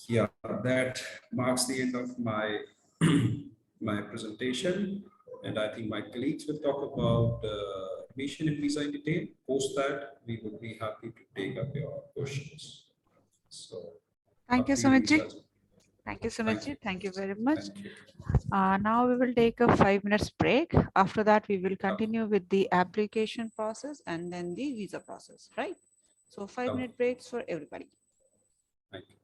yeah, that marks the end of my my presentation, and I think my colleagues will talk about admission and visa in detail. Post that, we would be happy to take up your questions. So Thank up you, to you, Sumitji. Lisa. Thank you, Thank Sumitji. you. Thank you very much. Thank you. Now we will take a 5 minutes break. After that, we will Okay. continue with the application process and then the visa process, right? So 5 minute Okay. breaks for everybody. Thank you.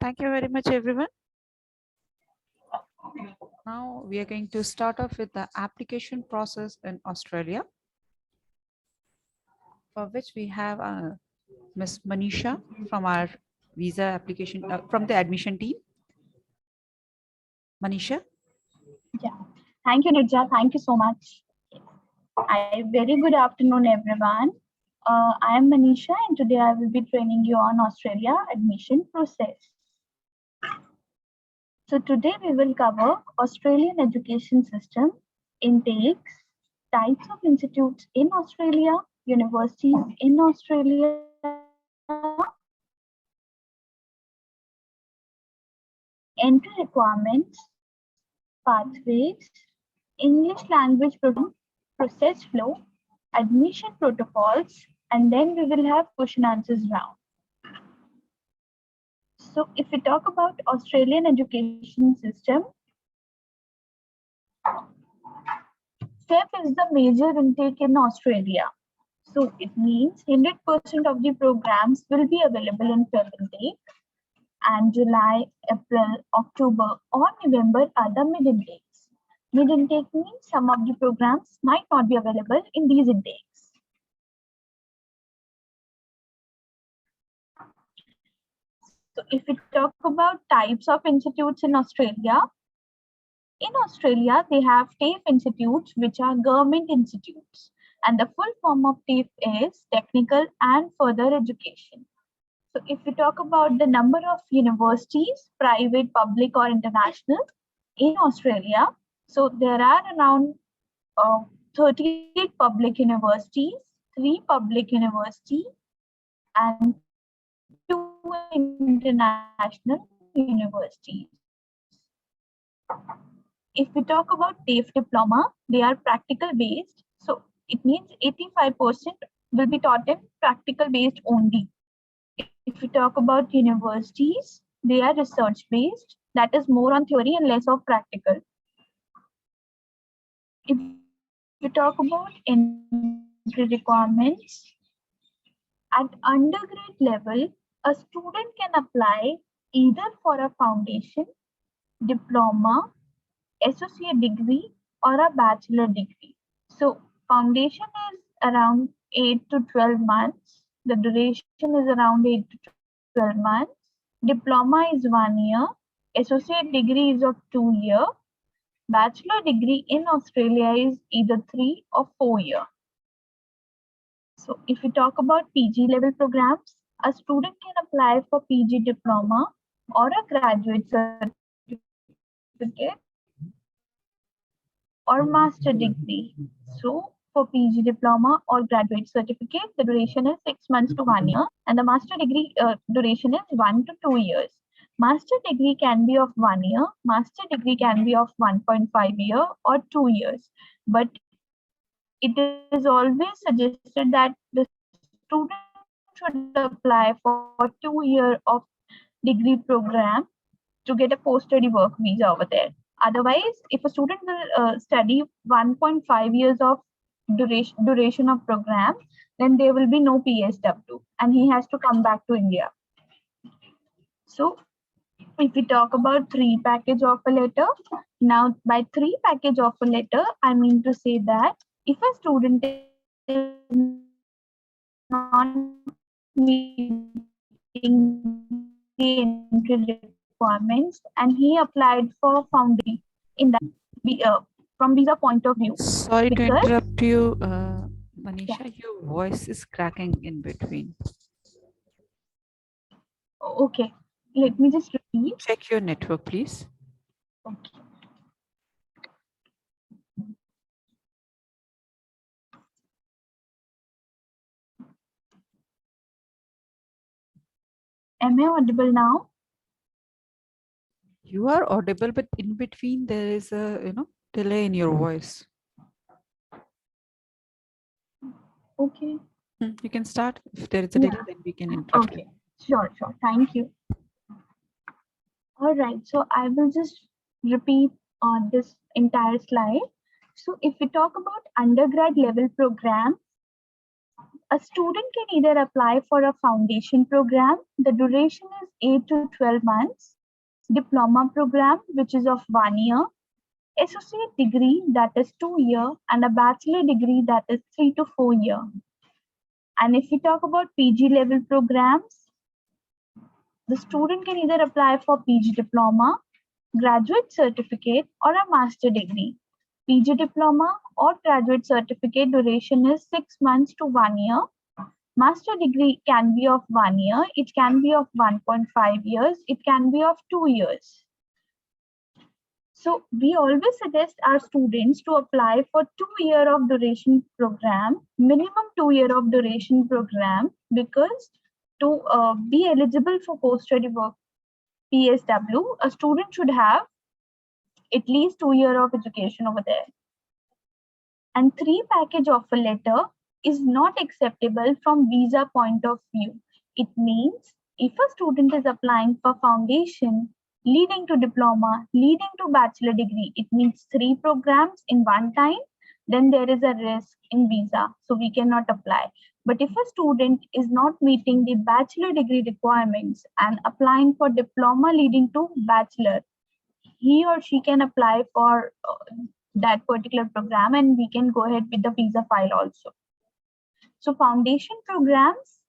Thank you very much, everyone. Now we are going to start off with the application process in Australia, for which we have Ms. Manisha from our visa application, from the admission team. Manisha. Yeah. Thank you, Nirja. Thank you so much. Very good afternoon, everyone. I am Manisha, and today I will be training you on Australia admission process. So today we will cover Australian education system, intakes, types of institutes in Australia, universities in Australia, entry requirements, pathways, English language program, process flow, admission protocols, and then we will have question answers round. So if we talk about Australian education system, STEP is the major intake in Australia. So it means 100% of the programs will be available in Feb intake, and July, April, October, or November are the mid intakes. Mid intake means some of the programs might not be available in these intakes. So if we talk about types of institutes in Australia, they have TAFE institutes, which are government institutes. And the full form of TAFE is Technical and Further Education. So if we talk about the number of universities, private, public, or international in Australia, so there are around 38 public universities, 3 public universities, and 2 international universities. If we talk about TAFE diploma, they are practical based. So it means 85% will be taught in practical based only. If we talk about universities, they are research based, that is more on theory and less of practical. If we talk about entry requirements, at undergrad level, a student can apply either for a foundation, diploma, associate degree, or a bachelor degree. So foundation is around 8 to 12 months. The duration is around 8 to 12 months. Diploma is 1 year. Associate degree is of 2 year. Bachelor degree in Australia is either 3 or 4 year. So if we talk about PG level programs, a student can apply for PG diploma or a graduate certificate or master degree. So for PG diploma or graduate certificate, the duration is 6 months to 1 year, and the master degree duration is 1 to 2 years. Master degree can be of 1 year, master degree can be of 1.5 year or 2 years. But it is always suggested that the student should apply for 2 year of degree program to get a post-study work visa over there. Otherwise, if a student will study 1.5 years of duration of program, then there will be no PSW and he has to come back to India. So if we talk about 3 package offer letter, now by 3 package offer letter, I mean to say that if a student is not meeting the entry requirements and he applied for foundation in that from visa point of view, Sorry to because interrupt you, yeah, Manisha. Your voice is cracking in between. okay, let me just repeat. Check your network, please. Okay. Am I audible now? You are audible, but in between there is a delay in your voice. Okay. You can start. If there is a Yeah. delay, then we can interrupt Okay. you. Sure. Thank you. All right. So I will just repeat this entire slide. So if we talk about undergrad level program, A student can either apply for a foundation program, the duration is 8 to 12 months, diploma program, which is of 1 year, associate degree, that is 2 year, and a bachelor degree, that is 3 to 4 year. And if we talk about PG level programs, the student can either apply for PG diploma, graduate certificate, or a master degree. PG diploma or graduate certificate duration is 6 months to 1 year. Master degree can be of 1 year, it can be of 1.5 years, it can be of 2 years. So we always suggest our students to apply for 2 year of duration program, minimum 2 year of duration program, because to be eligible for post-study work PSW, a student should have at least 2 year of education over there. And 3 package offer letter is not acceptable from visa point of view. It means if a student is applying for foundation, leading to diploma, leading to bachelor degree, it means 3 programs in one time, then there is a risk in visa, so we cannot apply. But if a student is not meeting the bachelor degree requirements and applying for diploma leading to bachelor, he or she can apply for that particular program and we can go ahead with the visa file also. So foundation programs,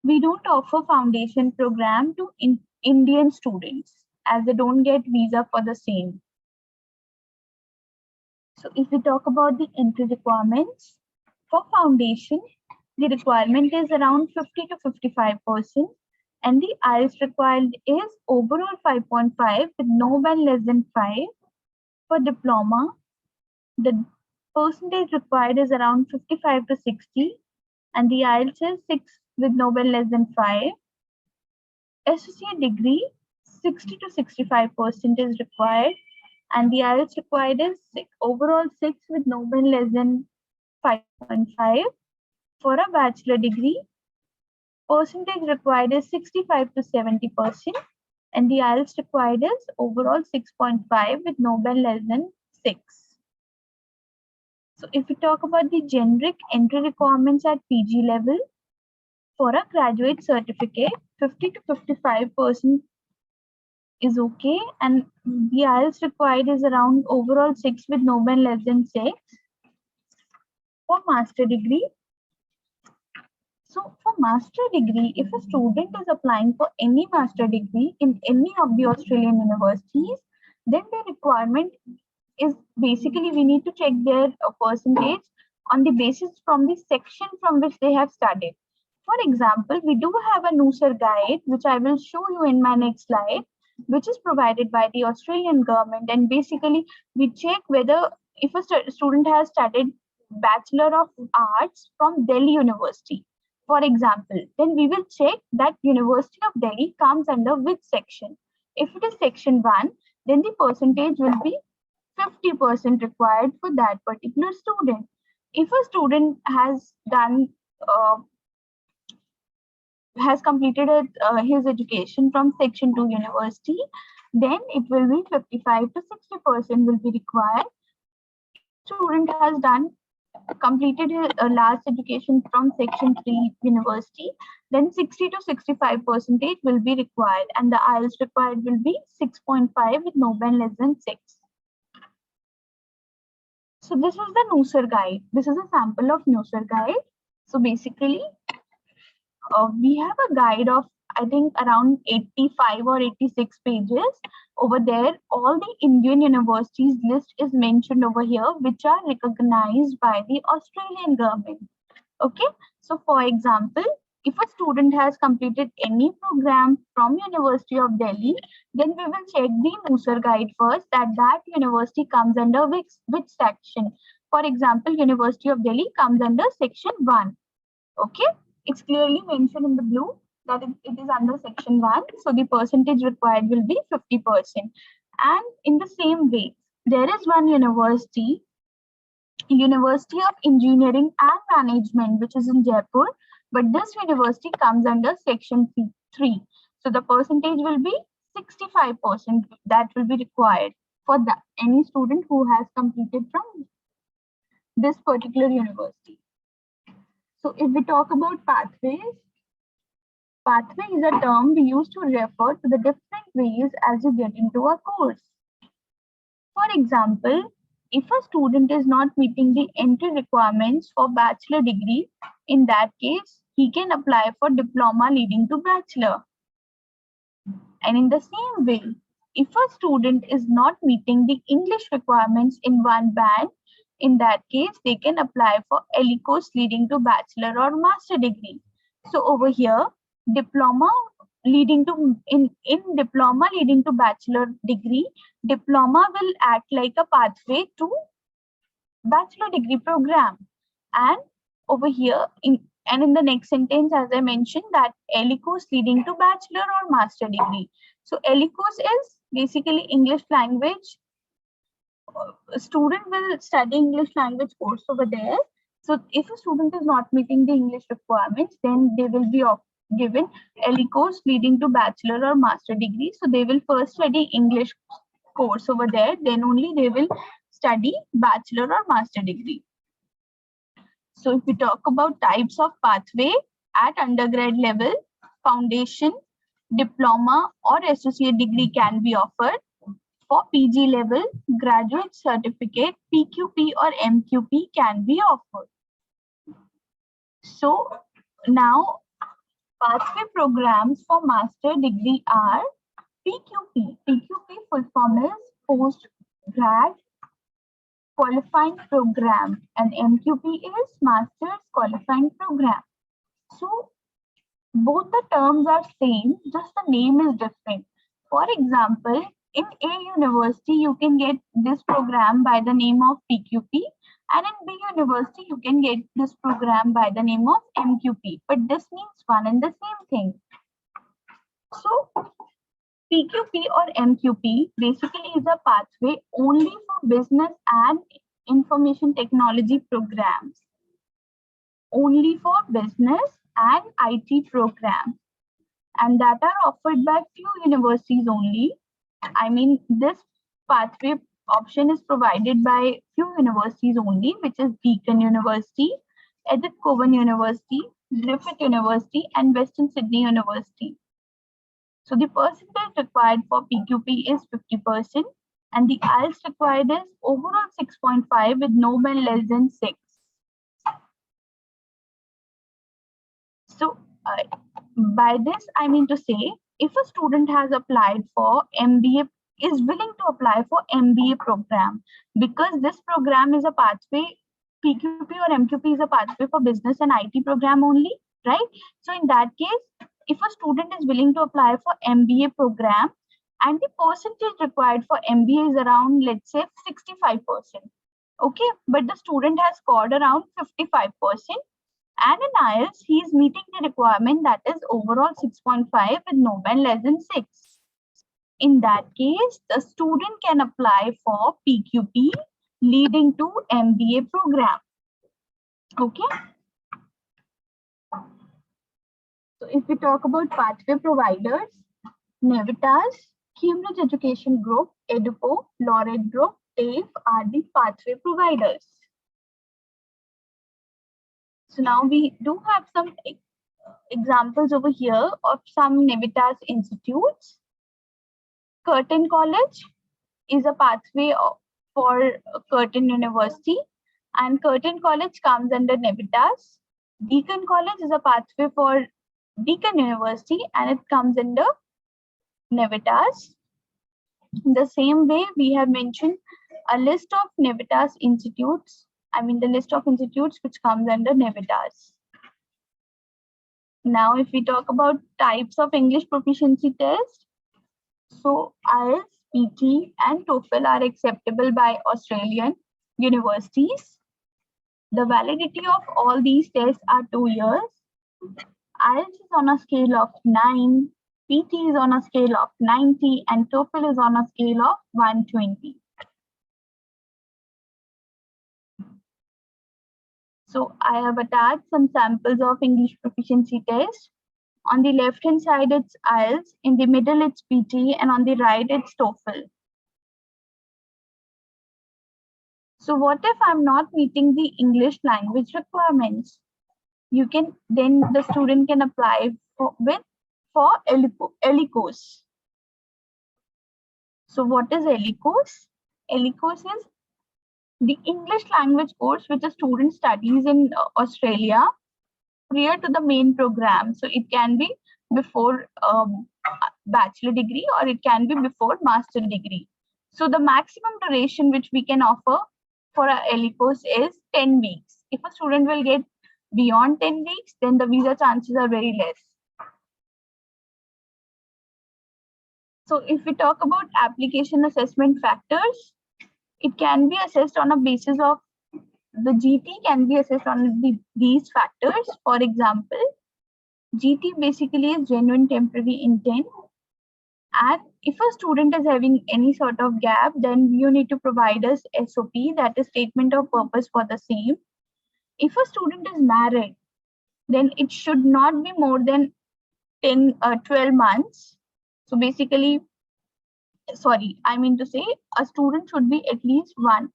we don't offer foundation program to Indian students as they don't get visa for the same. So if we talk about the entry requirements, for foundation, the requirement is around 50 to 55%, and the IELTS required is overall 5.5 with no band less than 5. For diploma, the percentage required is around 55 to 60, and the IELTS is 6 with no band less than 5. Associate degree, 60 to 65% is required, and the IELTS required is overall 6 with no band less than 5.5. For a bachelor degree, percentage required is 65 to 70%, and the IELTS required is overall 6.5 with no band less than 6. So if we talk about the generic entry requirements at PG level, for a graduate certificate, 50 to 55% is okay, and the IELTS required is around overall 6 with no band less than 6. For master degree, so for master degree, if a student is applying for any master degree in any of the Australian universities, then the requirement is basically we need to check their percentage on the basis from the section from which they have studied. For example, we do have a NUSER guide, which I will show you in my next slide, which is provided by the Australian government. And basically, we check whether if a student has studied Bachelor of Arts from Delhi University, for example, then we will check that University of Delhi comes under which section. If it is section 1, then the percentage will be 50% required for that particular student. If a student has done has completed his education from section 2 university, then it will be 55 to 60% will be required. If a student has done completed his last education from section 3 university, then 60 to 65 percentage will be required, and the IELTS required will be 6.5 with no band less than 6. So this was the NUSER guide. This is a sample of NUSER guide. So basically, we have a guide of I think around 85 or 86 pages. Over there, all the Indian universities list is mentioned over here, which are recognized by the Australian government. Okay, so for example, if a student has completed any program from University of Delhi, then we will check the NUSER guide first that university comes under which section. For example, University of Delhi comes under section 1. Okay, it's clearly mentioned in the blue that it is under section 1. So the percentage required will be 50%. And in the same way, there is one university, University of Engineering and Management, which is in Jaipur, but this university comes under section 3. So the percentage will be 65% that will be required for any student who has completed from this particular university. So if we talk about pathways, pathway is a term we use to refer to the different ways as you get into a course. For example, if a student is not meeting the entry requirements for bachelor degree, in that case, he can apply for diploma leading to bachelor. And in the same way, if a student is not meeting the English requirements in one band, in that case, they can apply for LE course leading to bachelor or master degree. So over here, diploma leading to in diploma leading to bachelor degree, diploma will act like a pathway to bachelor degree program. And over here in the next sentence, as I mentioned, that LE course leading to bachelor or master degree. So LE course is basically English language. A student will study English language course over there. So if a student is not meeting the English requirements, then they will be given LE course leading to bachelor or master degree. So they will first study English course over there, then only they will study bachelor or master degree. So if we talk about types of pathway at undergrad level, foundation, diploma or associate degree can be offered. For PG level, graduate certificate, PQP or MQP can be offered. So now pathway programs for master degree are PQP. PQP full form is post-grad qualifying program and MQP is master's qualifying program. So both the terms are same, just the name is different. For example, in A university, you can get this program by the name of PQP, and in B university, you can get this program by the name of MQP. But this means one and the same thing. So PQP or MQP basically is a pathway only for business and information technology programs. Only for business and IT programs, and that are offered by few universities only. I mean, this pathway option is provided by few universities only, which is Deakin University, Edith Cowan University, Griffith University, and Western Sydney University. So the percentage required for PQP is 50%, and the IELTS required is overall 6.5 with no band less than 6. So by this, I mean to say, if a student has applied for MBA, is willing to apply for MBA program, because this program is a pathway, PQP or MQP is a pathway for business and IT program only, right? So in that case, if a student is willing to apply for MBA program and the percentage required for MBA is around, let's say 65%, okay, but the student has scored around 55%, and in IELTS, he is meeting the requirement that is overall 6.5 with no band less than 6. In that case, the student can apply for PQP leading to MBA program. Okay. So if we talk about pathway providers, Navitas, Cambridge Education Group, EDUCO, Laureate Group, TAFE are the pathway providers. So now we do have some examples over here of some Navitas institutes. Curtin College is a pathway for Curtin University, and Curtin College comes under Navitas. Deakin College is a pathway for Deakin University, and it comes under Navitas. In the same way, we have mentioned a list of Navitas institutes, the list of institutes which comes under Navitas. Now, if we talk about types of English proficiency test, so IELTS, PT, and TOEFL are acceptable by Australian universities. The validity of all these tests are 2 years. IELTS is on a scale of 9, PT is on a scale of 90, and TOEFL is on a scale of 120. So I have attached some samples of English proficiency test. On the left hand side, it's IELTS, in the middle, it's PT, and on the right, it's TOEFL. So what if I'm not meeting the English language requirements? then the student can apply for ELICOS. So what is ELICOS? ELICOS is the English language course which a student studies in Australia prior to the main program. So it can be before bachelor degree or it can be before master degree. So the maximum duration which we can offer for our ELICOS is 10 weeks. If a student will get beyond 10 weeks, then the visa chances are very less. So if we talk about application assessment factors, it can be assessed on a basis of the GT can be assessed on these factors. For example, GT basically is genuine temporary intent. And if a student is having any sort of gap, then you need to provide us SOP, that is statement of purpose for the same. If a student is married, then it should not be more than 12 months. So basically, I mean to say a student should be at least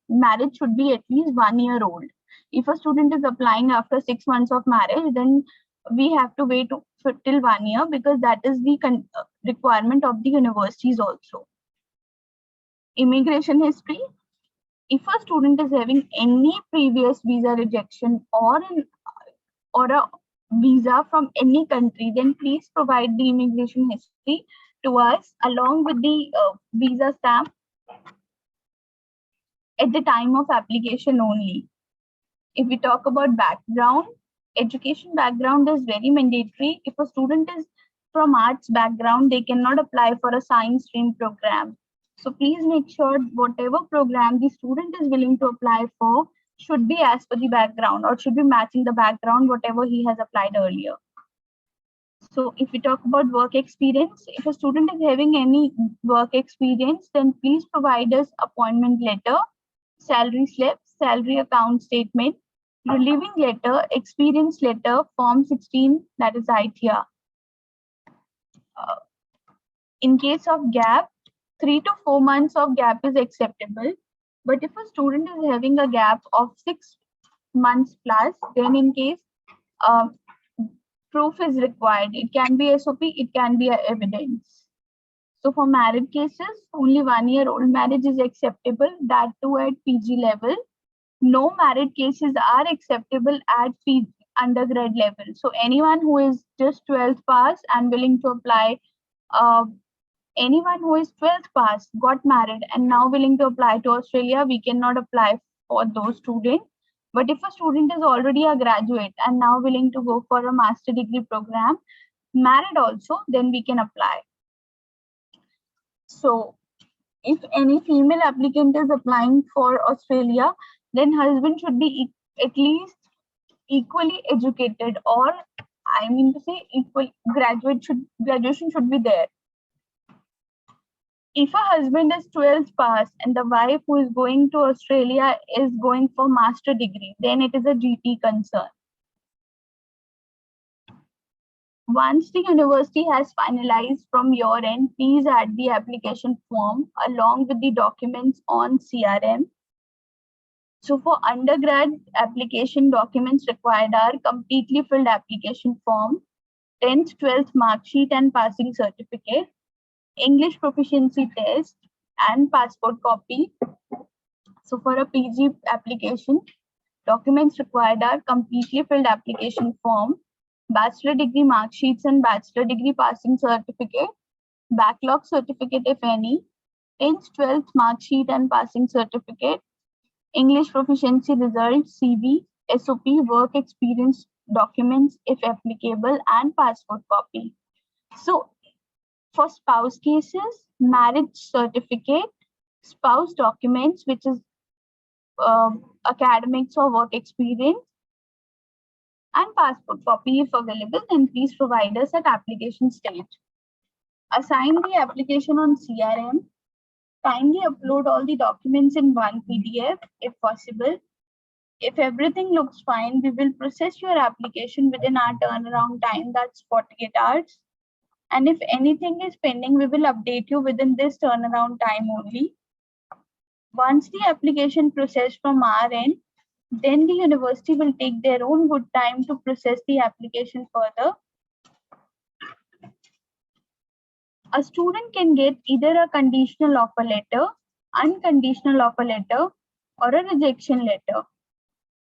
marriage should be at least 1 year old. If a student is applying after 6 months of marriage, then we have to wait till 1 year because that is the requirement of the universities also. Immigration history. If a student is having any previous visa rejection or a visa from any country, then please provide the immigration history to us along with the visa stamp at the time of application only. If we talk about background, education background is very mandatory. If a student is from arts background, they cannot apply for a science stream program. So please make sure whatever program the student is willing to apply for should be as per the background or should be matching the background, whatever he has applied earlier. So if we talk about work experience, if a student is having any work experience, then please provide us appointment letter, salary slip, salary account statement, relieving letter, experience letter, form 16, that is ITR. In case of gap, 3 to 4 months of gap is acceptable. But if a student is having a gap of 6 months plus, then in case proof is required. It can be SOP, it can be evidence. So for married cases, only 1 year old marriage is acceptable, that too at PG level. No married cases are acceptable at PG undergrad level. So anyone who is just 12th pass and willing to apply, anyone who is 12th pass, got married and now willing to apply to Australia, we cannot apply for those students. But if a student is already a graduate and now willing to go for a master degree program, married also, then we can apply. So if any female applicant is applying for Australia, then husband should be at least equally educated, or I mean to say equal graduation should be there. If a husband is 12th pass and the wife who is going to Australia is going for master degree, then it is a GT concern. Once the university has finalized from your end, please add the application form along with the documents on CRM. So for undergrad application, documents required are completely filled application form, 10th, 12th mark sheet and passing certificate, English proficiency test and passport copy. So for a PG application, documents required are completely filled application form, bachelor degree mark sheets and bachelor degree passing certificate, backlog certificate if any, 10th, 12th mark sheet and passing certificate, English proficiency results, CV, SOP, work experience documents if applicable, and passport copy. So for spouse cases, marriage certificate, spouse documents, which is academics or work experience, and passport copy if available, then please provide us at application stage. Assign the application on CRM. Kindly upload all the documents in one PDF if possible. If everything looks fine, we will process your application within our turnaround time, that's 48 hours. And if anything is pending, we will update you within this turnaround time only. Once the application processed from our end, Then the university will take their own good time to process the application further. A student can get either a conditional offer letter, unconditional offer letter, or a rejection letter.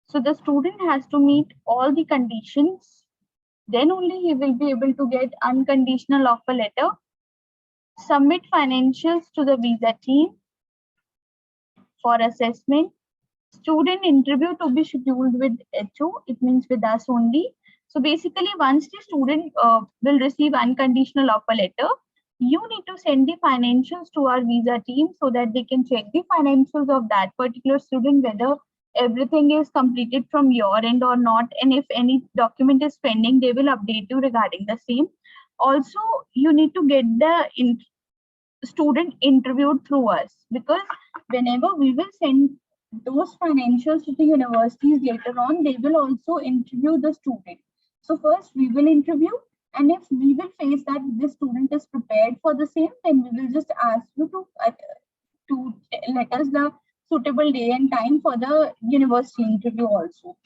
So the student has to meet all the conditions. Then only he will be able to get unconditional offer letter, submit financials to the visa team for assessment. Student interview to be scheduled with HO, it means with us only. So basically, once the student will receive unconditional offer letter, you need to send the financials to our visa team so that they can check the financials of that particular student, whether everything is completed from your end or not. And if any document is pending, they will update you regarding the same. Also, you need to get the student interviewed through us, because whenever we will send those financials to the universities later on, they will also interview the student. So first we will interview, and if we will face that this student is prepared for the same, then we will just ask you to let us the suitable day and time for the university interview also.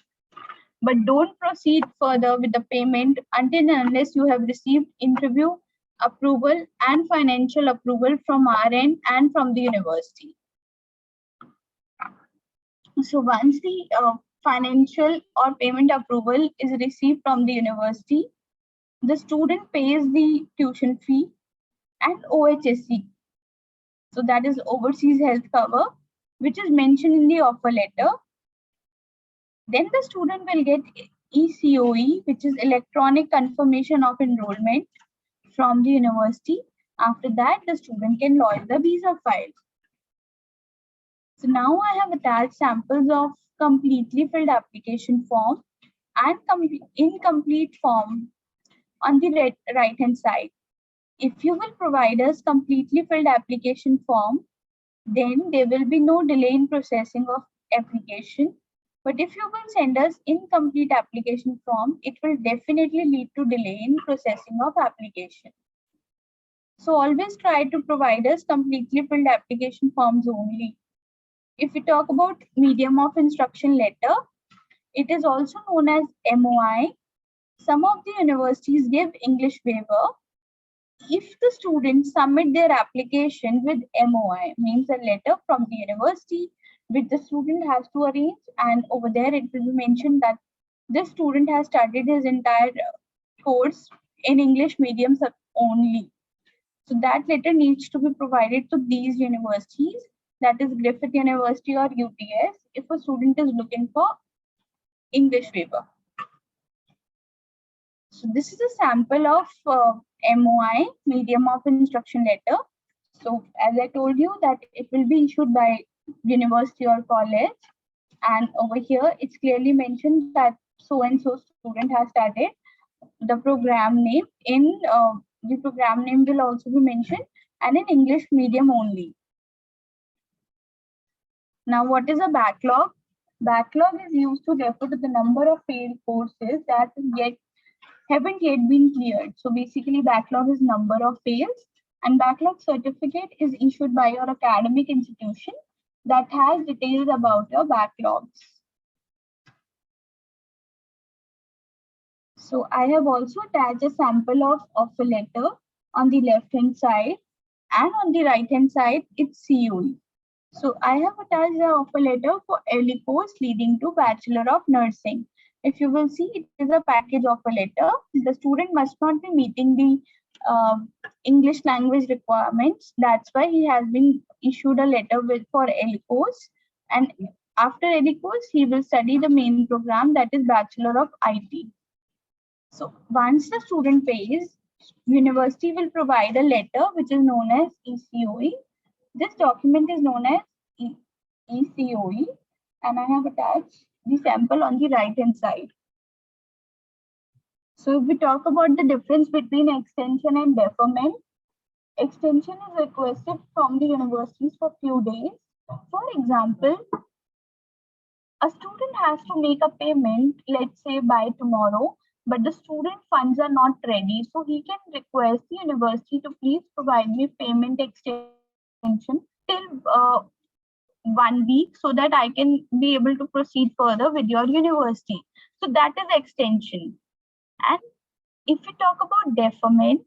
But don't proceed further with the payment until and unless you have received interview approval and financial approval from our end and from the university. So once the financial or payment approval is received from the university, the student pays the tuition fee and OHSC. So that is overseas health cover, which is mentioned in the offer letter. Then the student will get ECOE, which is electronic confirmation of enrollment from the university. After that, the student can lodge the visa file. So now I have attached samples of completely filled application form and incomplete form on the right hand side. If you will provide us completely filled application form, then there will be no delay in processing of application. But if you will send us incomplete application form, it will definitely lead to delay in processing of application. So always try to provide us completely filled application forms only. If we talk about medium of instruction letter, it is also known as MOI. Some of the universities give English waiver. If the students submit their application with MOI, means a letter from the university which the student has to arrange, and over there it will be mentioned that this student has studied his entire course in English medium only. So that letter needs to be provided to these universities, that is Griffith University or UTS, if a student is looking for English waiver. So this is a sample of MOI, medium of instruction letter. So as I told you that it will be issued by university or college, and over here it's clearly mentioned that so and so student has studied. The program name the program name will also be mentioned, and in English medium only. Now, what is a backlog? Backlog is used to refer to the number of failed courses that haven't yet been cleared. So basically, backlog is number of fails, and backlog certificate is issued by your academic institution that has details about your backlogs. So I have also attached a sample of offer letter on the left hand side, and on the right hand side, it's COE. So I have attached the offer letter for early course leading to Bachelor of Nursing. If you will see, it is a package offer letter. The student must not be meeting the English language requirements. That's why he has been issued a letter for early course. And after early course, he will study the main program, that is Bachelor of IT. So once the student pays, university will provide a letter which is known as ECOE. This document is known as ECOE, and I have attached the sample on the right hand side. So if we talk about the difference between extension and deferment, extension is requested from the universities for few days. For example, a student has to make a payment, let's say by tomorrow, but the student funds are not ready. So he can request the university to please provide me payment extension till 1 week so that I can be able to proceed further with your university. So that is extension. And if we talk about deferment,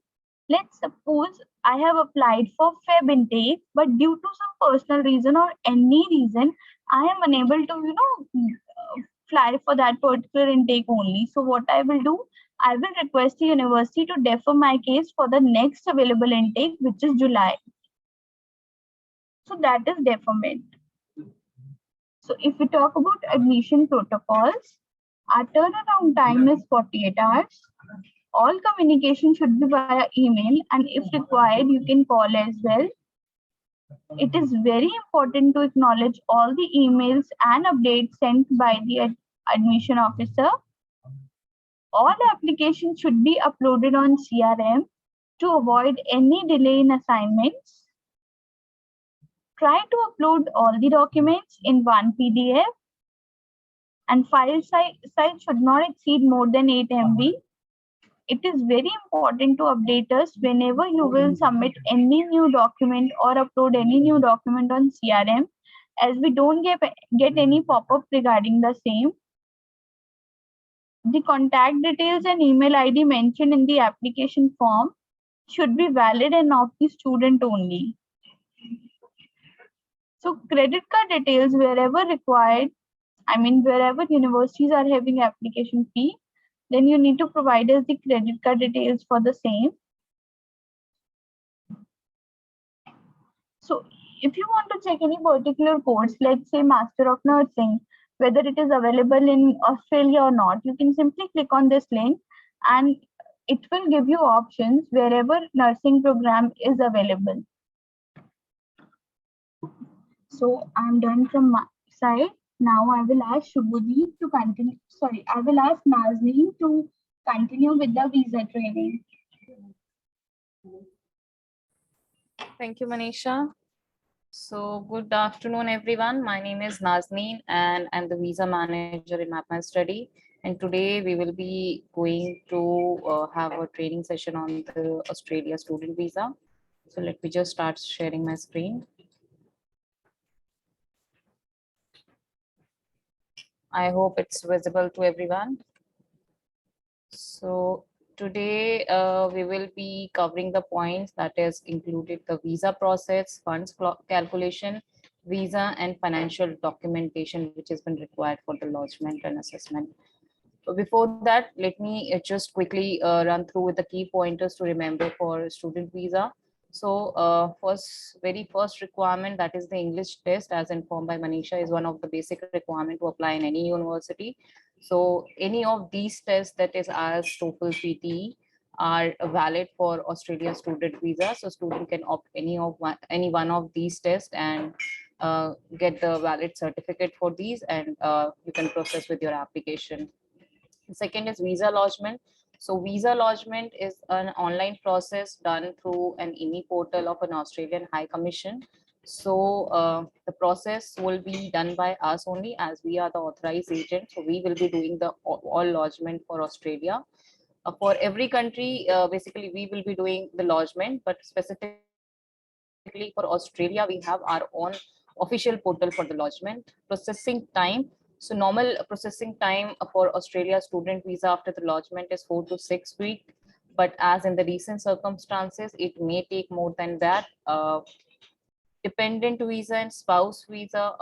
let's suppose I have applied for Feb intake, but due to some personal reason or any reason, I am unable to, fly for that particular intake only. So what I will do, I will request the university to defer my case for the next available intake, which is July. So that is deferment. So if we talk about admission protocols, our turnaround time is 48 hours. All communication should be via email, and if required, you can call as well. It is very important to acknowledge all the emails and updates sent by the admission officer. All applications should be uploaded on CRM to avoid any delay in assignments. Try to upload all the documents in one PDF, and file size should not exceed more than 8 MB. It is very important to update us whenever you will submit any new document or upload any new document on CRM, as we don't get any pop-up regarding the same. The contact details and email ID mentioned in the application form should be valid and of the student only. So credit card details wherever required, wherever universities are having application fee, then you need to provide us the credit card details for the same. So if you want to check any particular course, let's say Master of Nursing, whether it is available in Australia or not, you can simply click on this link and it will give you options wherever nursing program is available. So I'm done from my side. Now I will ask Shubhodhi to continue. Sorry, I will ask Nazneen to continue with the visa training. Thank you, Manisha. So good afternoon, everyone. My name is Nazneen and I'm the visa manager in MapMy Study. And today we will be going to have a training session on the Australia student visa. So let me just start sharing my screen. I hope it's visible to everyone. So today we will be covering the points that is included the visa process, funds calculation, visa and financial documentation which has been required for the lodgement and assessment. So before that, let me just quickly run through with the key pointers to remember for student visa. So very first requirement, that is the English test, as informed by Manisha, is one of the basic requirement to apply in any university. So any of these tests, that is IELTS, TOEFL, PTE, are valid for Australia student visa. So student can opt any one of these tests and get the valid certificate for these, and you can process with your application. Second is visa lodgement. So visa lodgement is an online process done through an INI portal of an Australian High Commission. So the process will be done by us only, as we are the authorized agent. So we will be doing the all lodgement for Australia. For every country, basically we will be doing the lodgement, but specifically for Australia, we have our own official portal for the lodgement. Processing time. So normal processing time for Australia student visa after the lodgement is 4 to 6 weeks. But as in the recent circumstances, it may take more than that. Dependent visa and spouse visa,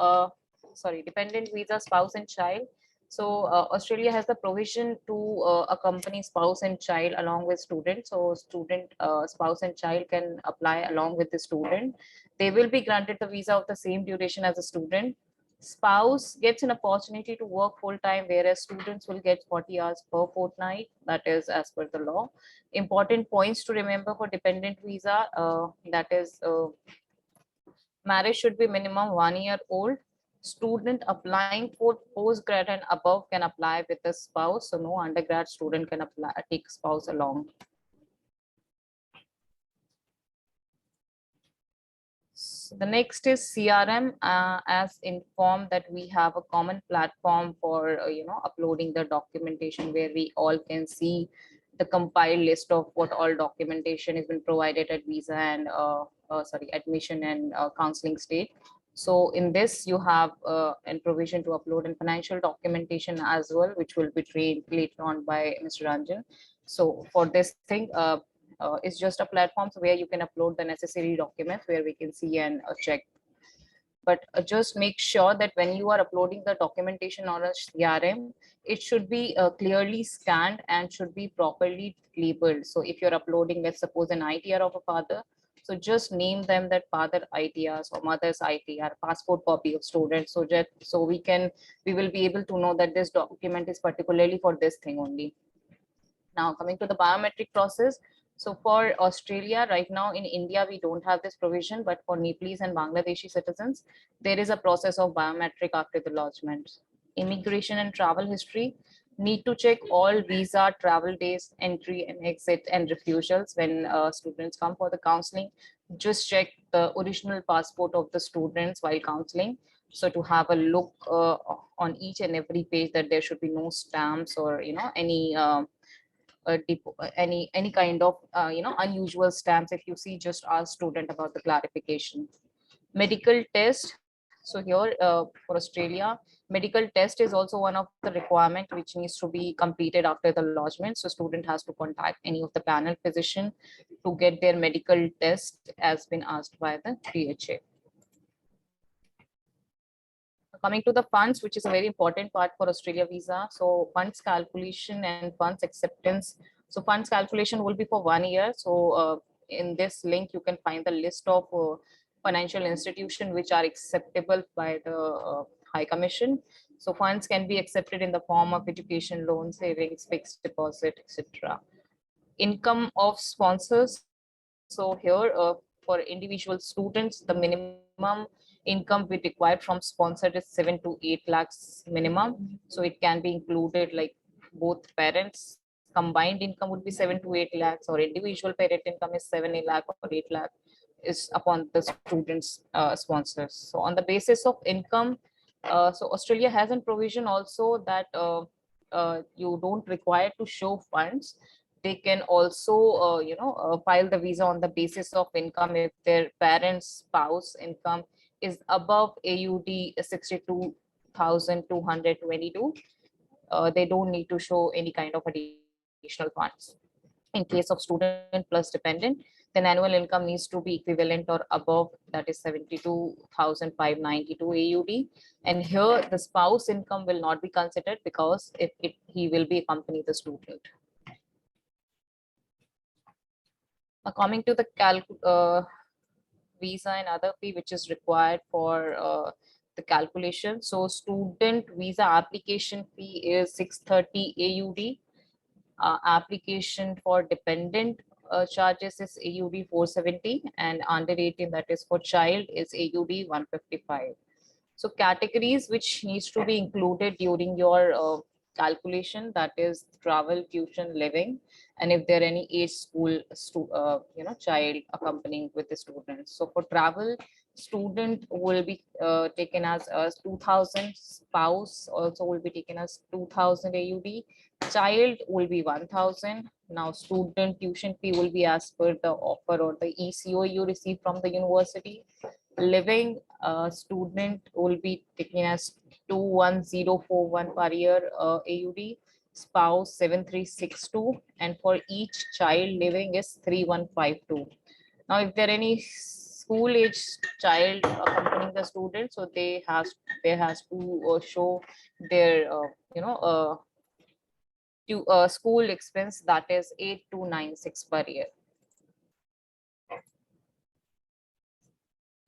dependent visa, spouse and child. So Australia has the provision to accompany spouse and child along with student. So student, spouse and child can apply along with the student. They will be granted the visa of the same duration as a student. Spouse gets an opportunity to work full time, whereas students will get 40 hours per fortnight. That is as per the law. Important points to remember for dependent visa, that is marriage should be minimum 1 year old. Student applying for postgrad and above can apply with a spouse. So no undergrad student can apply, take spouse along. So the next is CRM, as informed that we have a common platform for uploading the documentation, where we all can see the compiled list of what all documentation has been provided at visa and admission and counseling state. So in this, you have an provision to upload and financial documentation as well, which will be trained later on by Mr. Ranjan. So for this thing, it's just a platform where you can upload the necessary documents where we can see and check. But just make sure that when you are uploading the documentation on a CRM, it should be clearly scanned and should be properly labeled. So if you're uploading, let's suppose an ITR of a father, so just name them that father ITRs or mother's ITR, passport copy of student. So that we will be able to know that this document is particularly for this thing only. Now coming to the biometric process. So for Australia right now, in India, we don't have this provision, but for Nepalese and Bangladeshi citizens, there is a process of biometric after the lodgement. Immigration and travel history need to check all visa, travel days, entry and exit and refusals when students come for the counseling. Just check the original passport of the students while counseling. So to have a look on each and every page that there should be no stamps or any any kind of unusual stamps. If you see, just ask student about the clarification. Medical test. So here for Australia, medical test is also one of the requirement which needs to be completed after the lodgement. So student has to contact any of the panel physician to get their medical test as been asked by the DHA. Coming to the funds, which is a very important part for Australia visa. So funds calculation and funds acceptance. So funds calculation will be for 1 year. So in this link, you can find the list of financial institutions which are acceptable by the High Commission. So funds can be accepted in the form of education loan, savings, fixed deposit, etc. Income of sponsors. So here for individual students, the minimum income we required from sponsor is 7 to 8 lakhs minimum. So it can be included like both parents combined income would be 7 to 8 lakhs, or individual parent income is 7 lakh or 8 lakh is upon the students sponsors. So on the basis of income, so Australia has a provision also that you don't require to show funds. They can also file the visa on the basis of income if their parents spouse income is above AUD 62,222. They don't need to show any kind of additional funds. In case of student plus dependent, then annual income needs to be equivalent or above, that is 72,592 AUD. And here the spouse income will not be considered because he will be accompany the student. Coming to the visa and other fee which is required for the calculation. So student visa application fee is 630 AUD. Application for dependent charges is AUD 470, and under 18, that is for child, is AUD 155. So categories which needs to be included during your calculation, that is travel, tuition, living, and if there are any age school child accompanying with the students. So for travel, student will be taken as 2,000, spouse also will be taken as 2,000 AUD, child will be 1,000. Now student tuition fee will be as per the offer or the ECO you receive from the university. Living student will be taken as 21041 per year AUD, spouse 7362, and for each child living is 3152. Now if there are any school age child accompanying the student, so they has to show their school expense, that is 8296 per year.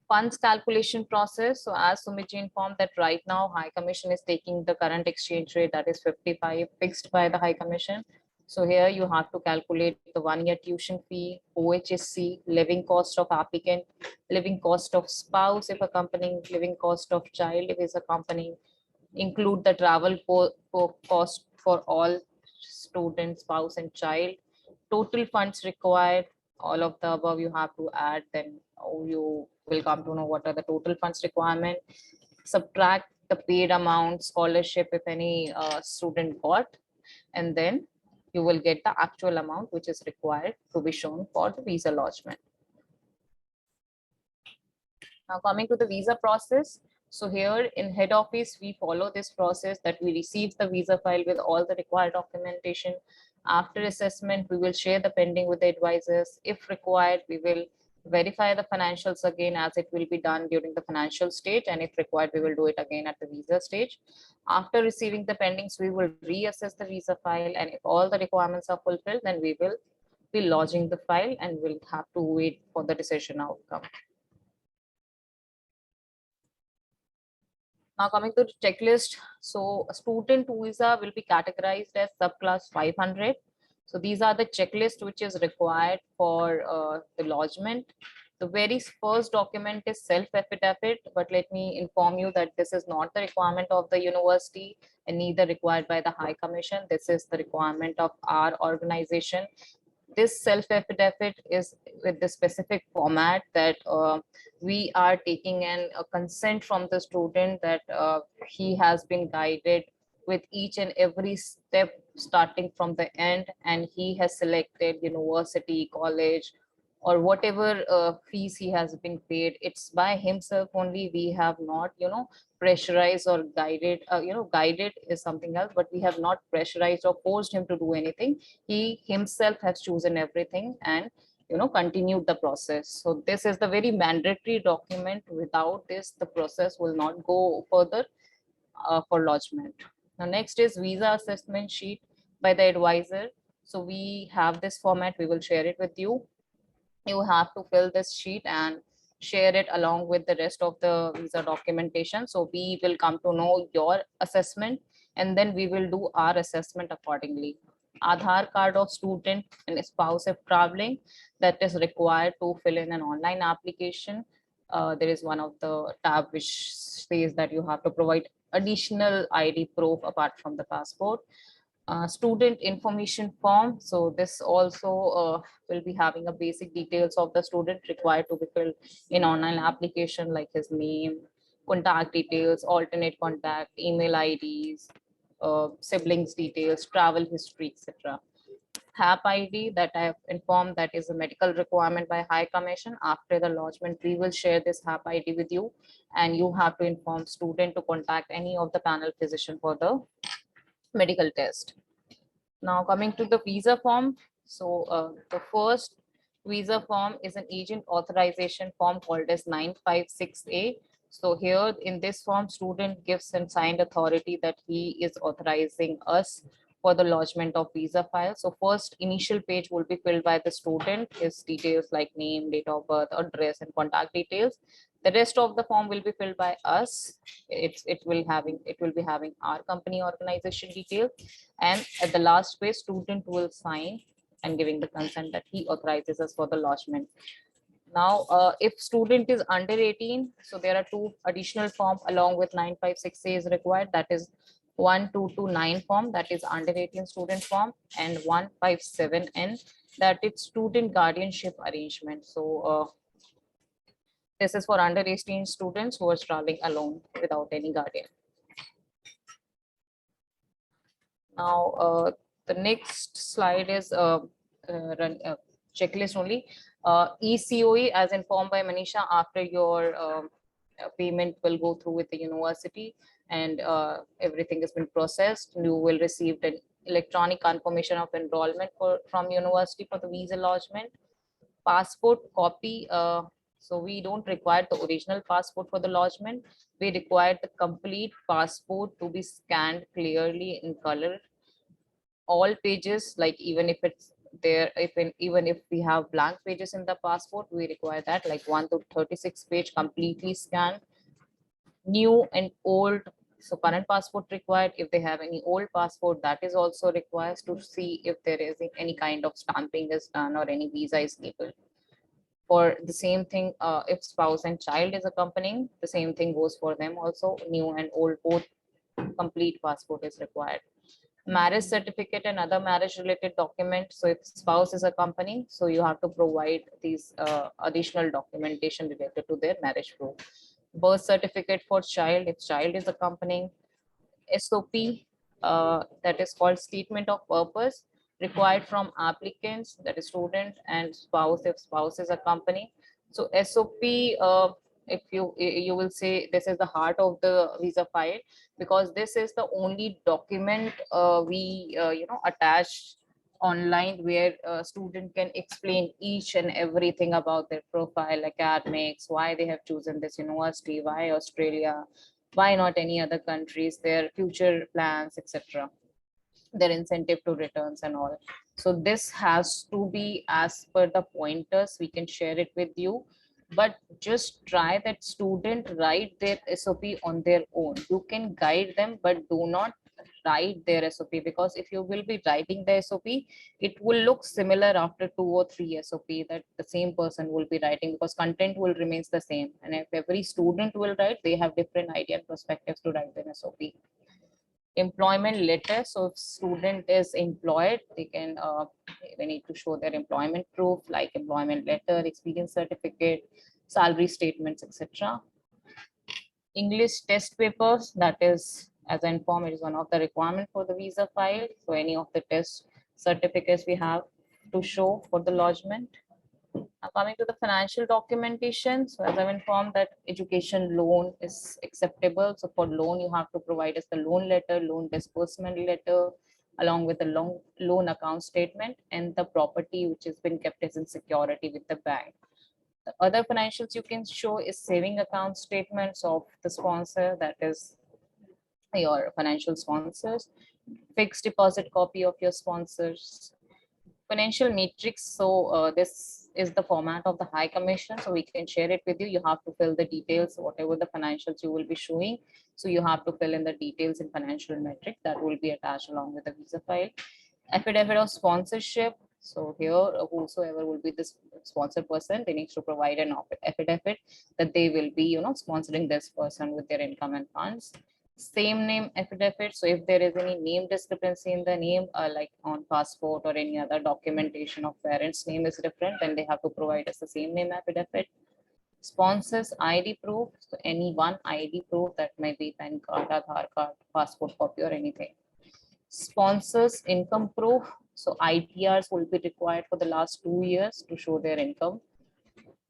Funds calculation process. So as Sumit informed that right now High Commission is taking the current exchange rate, that is 55 fixed by the High Commission. So here you have to calculate the 1 year tuition fee, OHSC, living cost of applicant, living cost of spouse if accompanying, living cost of child if is accompanying, include the travel cost for all students, spouse and child, total funds required, all of the above you have to add, then you will come to know what are the total funds requirement, subtract the paid amount, scholarship if any student got, and then you will get the actual amount which is required to be shown for the visa lodgement. Now coming to the visa process. So here in head office, we follow this process that we receive the visa file with all the required documentation. After assessment, we will share the pending with the advisors. If required, we will verify the financials again, as it will be done during the financial stage. And if required, we will do it again at the visa stage. After receiving the pendings, we will reassess the visa file. And if all the requirements are fulfilled, then we will be lodging the file and we'll have to wait for the decision outcome. Now coming to the checklist, so a student visa will be categorized as subclass 500. So these are the checklist which is required for the lodgement. The very first document is self-affidavit, but let me inform you that this is not the requirement of the university and neither required by the High Commission. This is the requirement of our organization. This self-affidavit is with the specific format that we are taking a consent from the student that he has been guided with each and every step starting from the end, and he has selected university, college, or whatever fees he has been paid. It's by himself only. We have not pressurized or guided. Guided is something else, but we have not pressurized or forced him to do anything. He himself has chosen everything and continued the process. So this is the very mandatory document. Without this, the process will not go further for lodgement. Now next is visa assessment sheet by the advisor. So we have this format. We will share it with you. You have to fill this sheet and share it along with the rest of the visa documentation. So we will come to know your assessment and then we will do our assessment accordingly. Aadhaar card of student and spouse if traveling, that is required to fill in an online application. There is one of the tab which says that you have to provide additional ID proof apart from the passport. Student information form. So this also will be having a basic details of the student required to be filled in online application, like his name, contact details, alternate contact, email IDs, siblings details, travel history, etc. HAP ID that I have informed, that is a medical requirement by High Commission. After the lodgement, we will share this HAP ID with you, and you have to inform student to contact any of the panel physician for the medical test. Now coming to the visa form. So the first visa form is an agent authorization form called as 956A. So here in this form, student gives and signed authority that he is authorizing us for the lodgement of visa file. So first initial page will be filled by the student, his details like name, date of birth, address, and contact details. The rest of the form will be filled by us. It will be having our company organization details, and at the last page, student will sign and giving the consent that he authorizes us for the lodgement. Now, if student is under 18, so there are two additional form along with 956A is required. That is 1229 form, that is under 18 student form, and 157N, that is student guardianship arrangement. So this is for under 18 students who are traveling alone without any guardian. Now, the next slide is checklist only. ECOE, as informed by Manisha, after your payment will go through with the university and everything has been processed, you will receive an electronic confirmation of enrollment from university for the visa lodgement. Passport copy. So we don't require the original passport for the lodgement. We require the complete passport to be scanned clearly in color. All pages, like even if it's there, even if we have blank pages in the passport, we require that, like 1 to 36 page completely scanned. New and old, so current passport required. If they have any old passport, that is also required to see if there is any kind of stamping is done or any visa is given. For the same thing, if spouse and child is accompanying, the same thing goes for them also. New and old, both complete passport is required. Marriage certificate and other marriage related documents. So if spouse is accompanying, so you have to provide these additional documentation related to their marriage proof. Birth certificate for child, if child is accompanying. SOP, that is called statement of purpose, required from applicants, that is student, and spouse if spouse is accompanying. So SOP if you will say this is the heart of the visa file, because this is the only document we attach online, where a student can explain each and everything about their profile, academics, why they have chosen this university, why Australia, why not any other countries, their future plans, etc., their incentive to returns and all. So this has to be as per the pointers. We can share it with you, but just try that student write their SOP on their own. You can guide them, but do not write their SOP, because if you will be writing the SOP, it will look similar after 2 or 3 SOP that the same person will be writing, because content will remains the same. And if every student will write, they have different idea and perspectives to write their SOP. Employment letter. So if student is employed, they need to show their employment proof, like employment letter, experience certificate, salary statements, etc. English test papers, that is, as I informed, it is one of the requirement for the visa file. So any of the test certificates we have to show for the lodgement. Now coming to the financial documentation, so as I've informed that education loan is acceptable. So for loan, you have to provide us the loan letter, loan disbursement letter, along with the loan account statement and the property which has been kept as in security with the bank. The other financials you can show is saving account statements of the sponsor, that is your financial sponsors, fixed deposit copy of your sponsors, financial matrix. So this is the format of the High Commission. So we can share it with you. You have to fill the details, whatever the financials you will be showing. So you have to fill in the details in financial metric that will be attached along with the visa file. Affidavit of sponsorship. So here, whosoever will be this sponsor person, they need to provide an affidavit that they will be, sponsoring this person with their income and funds. Same name affidavit. So if there is any name discrepancy in the name, like on passport or any other documentation of parents' name is different, then they have to provide us the same name affidavit. Sponsors ID proof. So any one ID proof, that may be PAN card, Aadhaar card, passport copy, or anything. Sponsors income proof. So ITRs will be required for the last 2 years to show their income.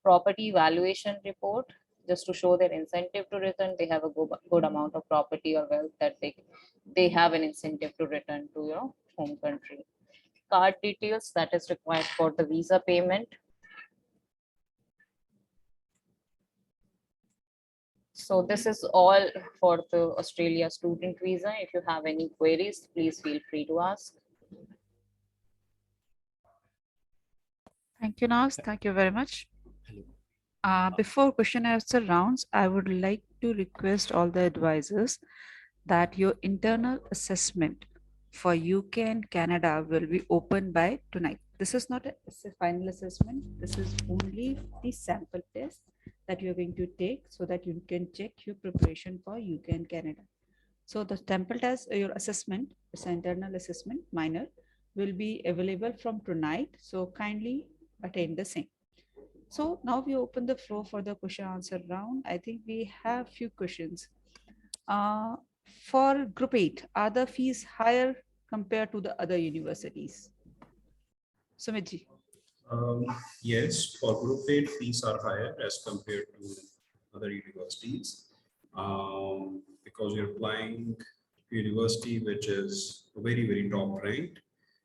Property valuation report, just to show their incentive to return. They have a good amount of property or wealth that they have an incentive to return to your home country. Card details, that is required for the visa payment. So this is all for the Australia student visa. If you have any queries, please feel free to ask. Thank you, Naz. Thank you very much. Before question and answer rounds, I would like to request all the advisors that your internal assessment for UK and Canada will be open by tonight. This is not a final assessment. This is only the sample test that you're going to take so that you can check your preparation for UK and Canada. So the sample test, your assessment, it's an internal assessment, minor, will be available from tonight. So kindly attend the same. So now we open the floor for the question answer round. I think we have few questions. For group 8, are the fees higher compared to the other universities? Sumit Yes, for group 8, fees are higher as compared to other universities, because you're applying to university which is very, very top ranked.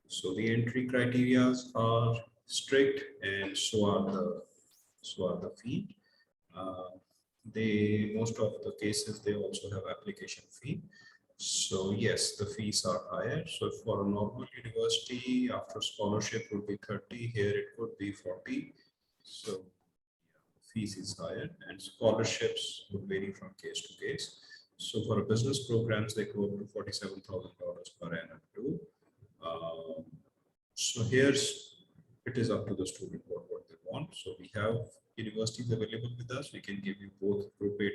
So the entry criteria are strict, and so are the fee. They, most of the cases, they also have application fee. So yes, the fees are higher. So for a normal university, after scholarship would be 30, here it could be 40. So fees is higher, and scholarships would vary from case to case. So for a business programs, they go up to $47,000 per annum too. So it is up to the student what they want. So we have universities available with us. We can give you both group 8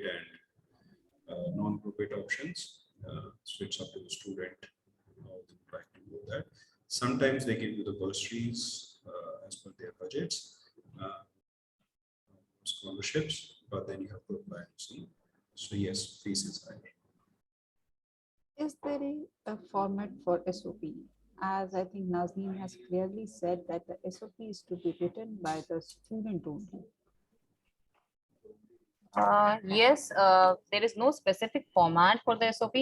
and non-group 8 options. So it's up to the student how they would like to do that. Sometimes they give you the bursaries as per their budgets, scholarships, but then you have to apply and see. So yes, fees is high. Is there a format for SOP? As I think Nazneen has clearly said that the SOP is to be written by the student only. Yes, there is no specific format for the SOP.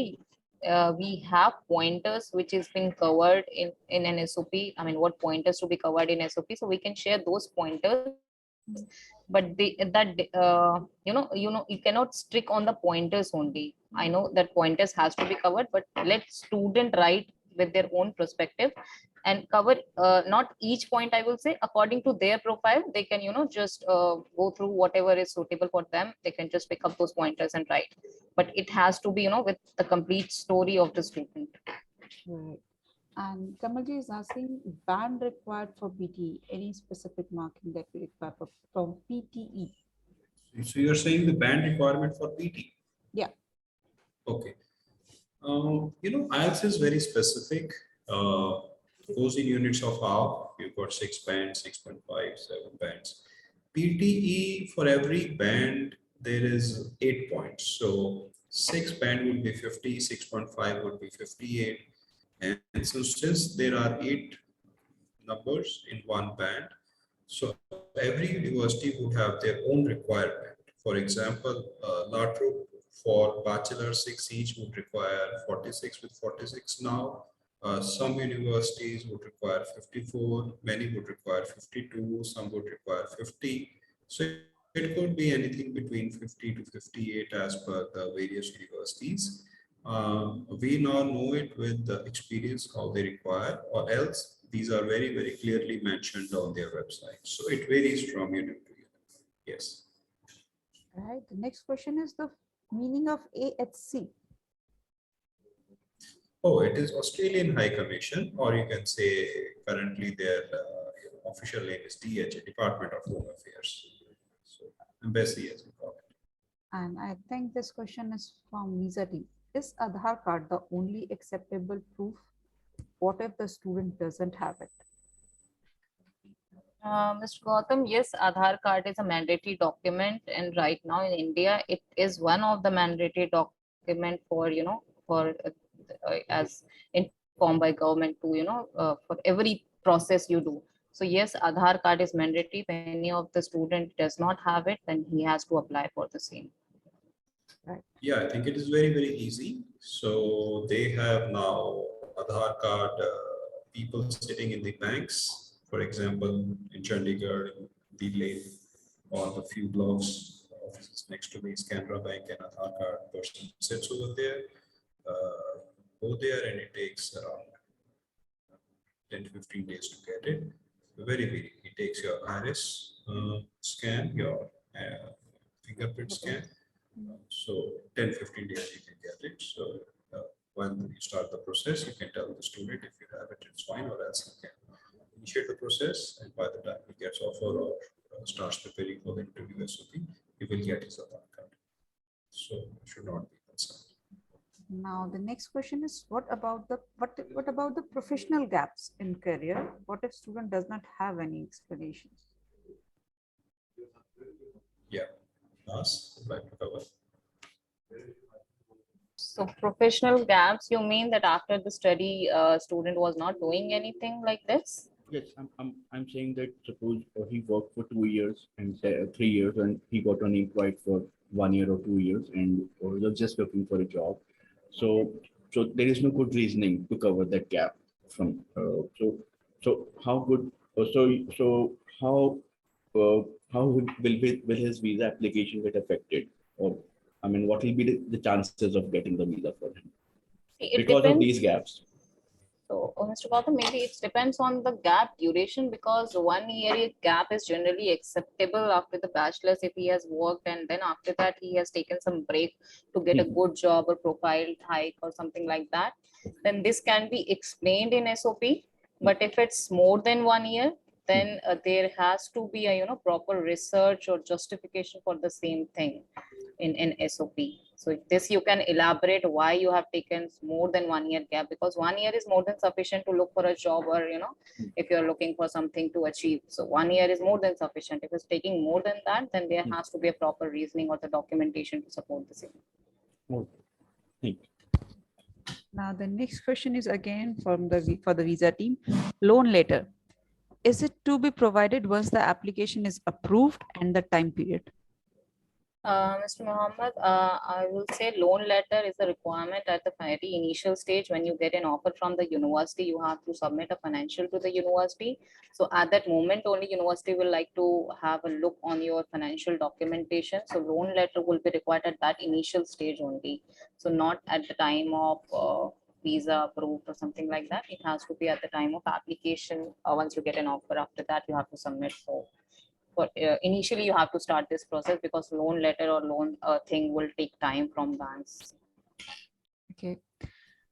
We have pointers which has been covered in an SOP. I mean, what pointers to be covered in SOP. So we can share those pointers, but you cannot strict on the pointers only. I know that pointers has to be covered, but let student write with their own perspective and cover not each point. I will say according to their profile, they can just go through whatever is suitable for them. They can just pick up those pointers and write, but it has to be with the complete story of the student. Right. And Kamalji is asking band required for PTE, any specific marking that we require from PTE? So you're saying the band requirement for PT? Yeah. Okay. IELTS is very specific. Goes in units of half. You've got 6 bands, 6.5, 7 bands. PTE for every band there is 8 points. So 6 band would be 50, 6.5 would be 58. And so since there are 8 numbers in one band, so every university would have their own requirement. For example, LATRO for bachelor 6 each would require 46 with 46 now. Some universities would require 54, many would require 52, some would require 50. So it could be anything between 50 to 58 as per the various universities. We now know it with the experience how they require, or else these are very, very clearly mentioned on their website. So it varies from unit to unit. Yes. All right. The next question is the meaning of AHC. Oh, it is Australian High Commission, or you can say currently their official name is DHA, Department of Home Affairs. So embassy as we call it. And I think this question is from Visa team. Is Aadhaar card the only acceptable proof? What if the student doesn't have it? Mr. Gautam, yes, Aadhaar card is a mandatory document, and right now in India, it is one of the mandatory document for as informed by government to for every process you do. So yes, Aadhaar card is mandatory. If any of the student does not have it, then he has to apply for the same. Right. Yeah, I think it is very, very easy. So they have now Aadhaar card people sitting in the banks, for example, in Chandigarh, Delhi, or the few blocks offices next to me is Canara Bank, and Aadhaar card person sits over there. Go there and it takes around 10 to 15 days to get it. Very, very, it takes your iris scan, your fingerprint scan. So 10, 15 days you can get it. So when you start the process, you can tell the student if you have it, it's fine, or else you can initiate the process. And by the time he gets offer or starts preparing for the interview SOP, he will get his Aadhaar card. So should not be concerned. Now the next question is what about the professional gaps in career? What if student does not have any explanations? Yeah, Nas, would like to cover. So professional gaps, you mean that after the study, student was not doing anything like this? Yes, I'm saying that suppose he worked for 2 years and 3 years and he got unemployed for 1 year or 2 years and or was just looking for a job. So there is no good reasoning to cover that gap from so how good so how will his visa application get affected, or I mean what will be the chances of getting the visa for him It because of depends. these gaps? So, Mr. Gautam, maybe it depends on the gap duration, because 1 year gap is generally acceptable after the bachelor's if he has worked, and then after that he has taken some break to get a good job or profile hike or something like that. Then this can be explained in SOP. But if it's more than 1 year, then there has to be a proper research or justification for the same thing in SOP. So if this you can elaborate why you have taken more than 1 year gap, because 1 year is more than sufficient to look for a job, or if you're looking for something to achieve. So 1 year is more than sufficient. If it's taking more than that, then there has to be a proper reasoning or the documentation to support the same. Okay. Thank you. Now the next question is again from for the visa team. Loan letter. Is it to be provided once the application is approved, and the time period? Mr. Mohammed, I will say loan letter is a requirement at the very initial stage. When you get an offer from the university, you have to submit a financial to the university. So at that moment, only university will like to have a look on your financial documentation. So loan letter will be required at that initial stage only. So not at the time of visa approved or something like that. It has to be at the time of application. Once you get an offer, after that you have to submit for initially you have to start this process because loan letter or loan thing will take time from banks. Okay.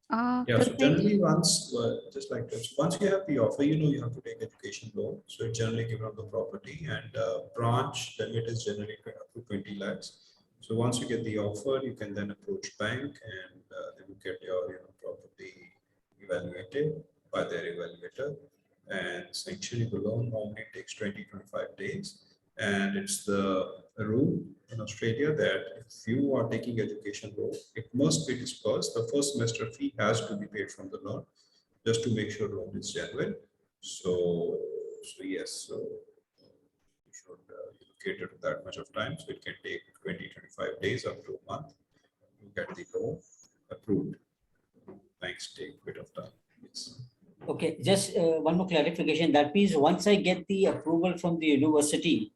Yeah, so Kalpesh, generally once, just like this, once you have the offer, you have to take education loan. So it's generally given on the property, and branch limit is generally up to 20 lakhs. So once you get the offer, you can then approach bank, and they will get your property evaluated by their evaluator, and sanctioning the loan normally takes 20-25 days. And it's the rule in Australia that if you are taking education loan, it must be dispersed. The first semester fee has to be paid from the loan just to make sure loan is genuine. So yes, so you should cater to that much of time. So it can take 20-25 days up to a month to get the loan approved. Banks take a bit of time. Yes. Okay, just one more clarification. That means once I get the approval from the university,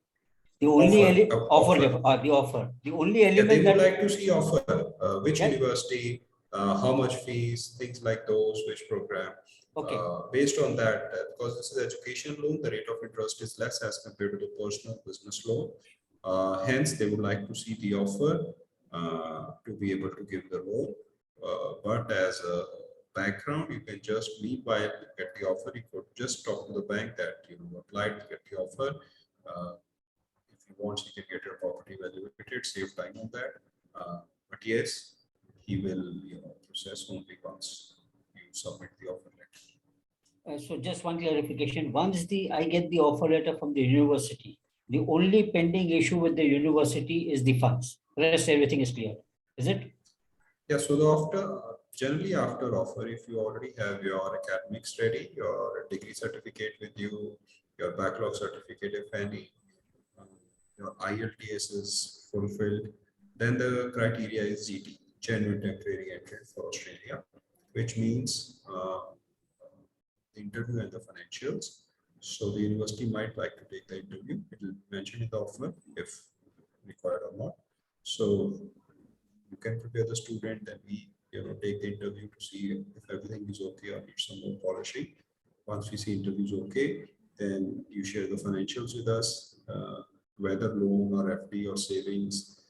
the only Offer. the only Yeah, they element would that like to see offer, which Yeah. university, how much fees, things like those, which program. Okay. Based on that, because this is education loan, the rate of interest is less as compared to the personal business loan. Hence, they would like to see the offer to be able to give the loan. But as a background, you can just meanwhile get the offer. You could just talk to the bank that applied to get the offer. If you want, you can get your property evaluated, save time on that. But yes, he will process only once you submit the offer letter. So just one clarification. Once I get the offer letter from the university, the only pending issue with the university is the funds. The rest everything is clear. Is it? Yeah, so generally after offer, if you already have your academics ready, your degree certificate with you, your backlog certificate, if any, your IELTS is fulfilled, then the criteria is GT, genuine temporary entry for Australia, which means the interview and the financials. So the university might like to take the interview. It will mention in the offer if required or not. So you can prepare the student, and we take the interview to see if everything is okay or need some more polishing. Once we see interviews okay, then you share the financials with us, whether loan or FD or savings.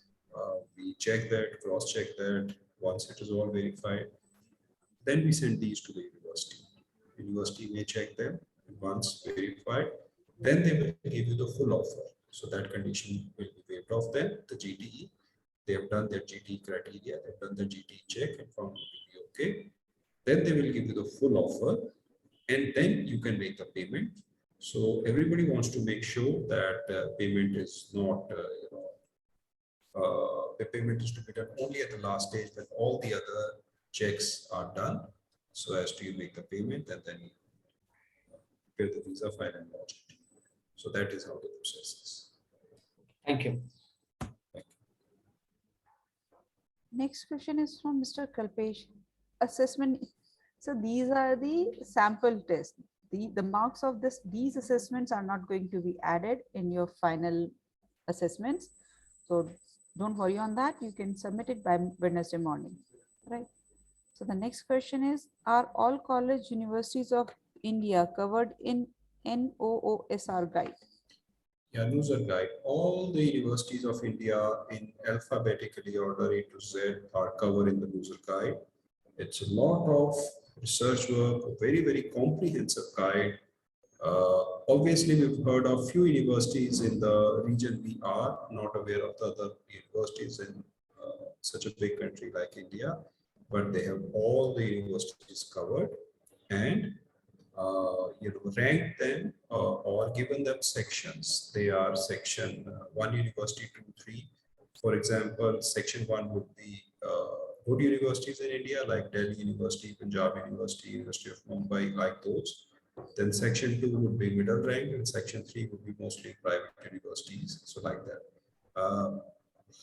We check that, cross check that. Once it is all verified, then we send these to the university. University may check them, and once verified, then they will give you the full offer. So that condition will be waived off. Then the GTE, they have done their GTE criteria, they've done the GTE check and found it to be okay. Then they will give you the full offer, and then you can make the payment. So everybody wants to make sure that payment is not, the payment is to be done only at the last stage when all the other checks are done. So as to you make the payment and then you prepare the visa file and lodge it. So that is how the process is. Thank you. next question is from Mr. Kalpesh. Assessment. So these are the sample tests. The marks of these assessments are not going to be added in your final assessments. So don't worry on that. You can submit it by Wednesday morning, right? So the next question is, are all college universities of India covered in NOOSR guide? Yeah, user guide. All the universities of India in alphabetically order A to Z are covered in the user guide. It's a lot of research work, a very, very comprehensive guide. Obviously, we've heard of few universities in the region we are, not aware of the other universities in such a big country like India, but they have all the universities covered, and rank them or given them sections. They are section 1 university, 2, 3. For example, section 1 would be good universities in India like Delhi University, Punjab University, University of Mumbai, like those. Then section 2 would be middle rank, and section 3 would be mostly private universities. So like that.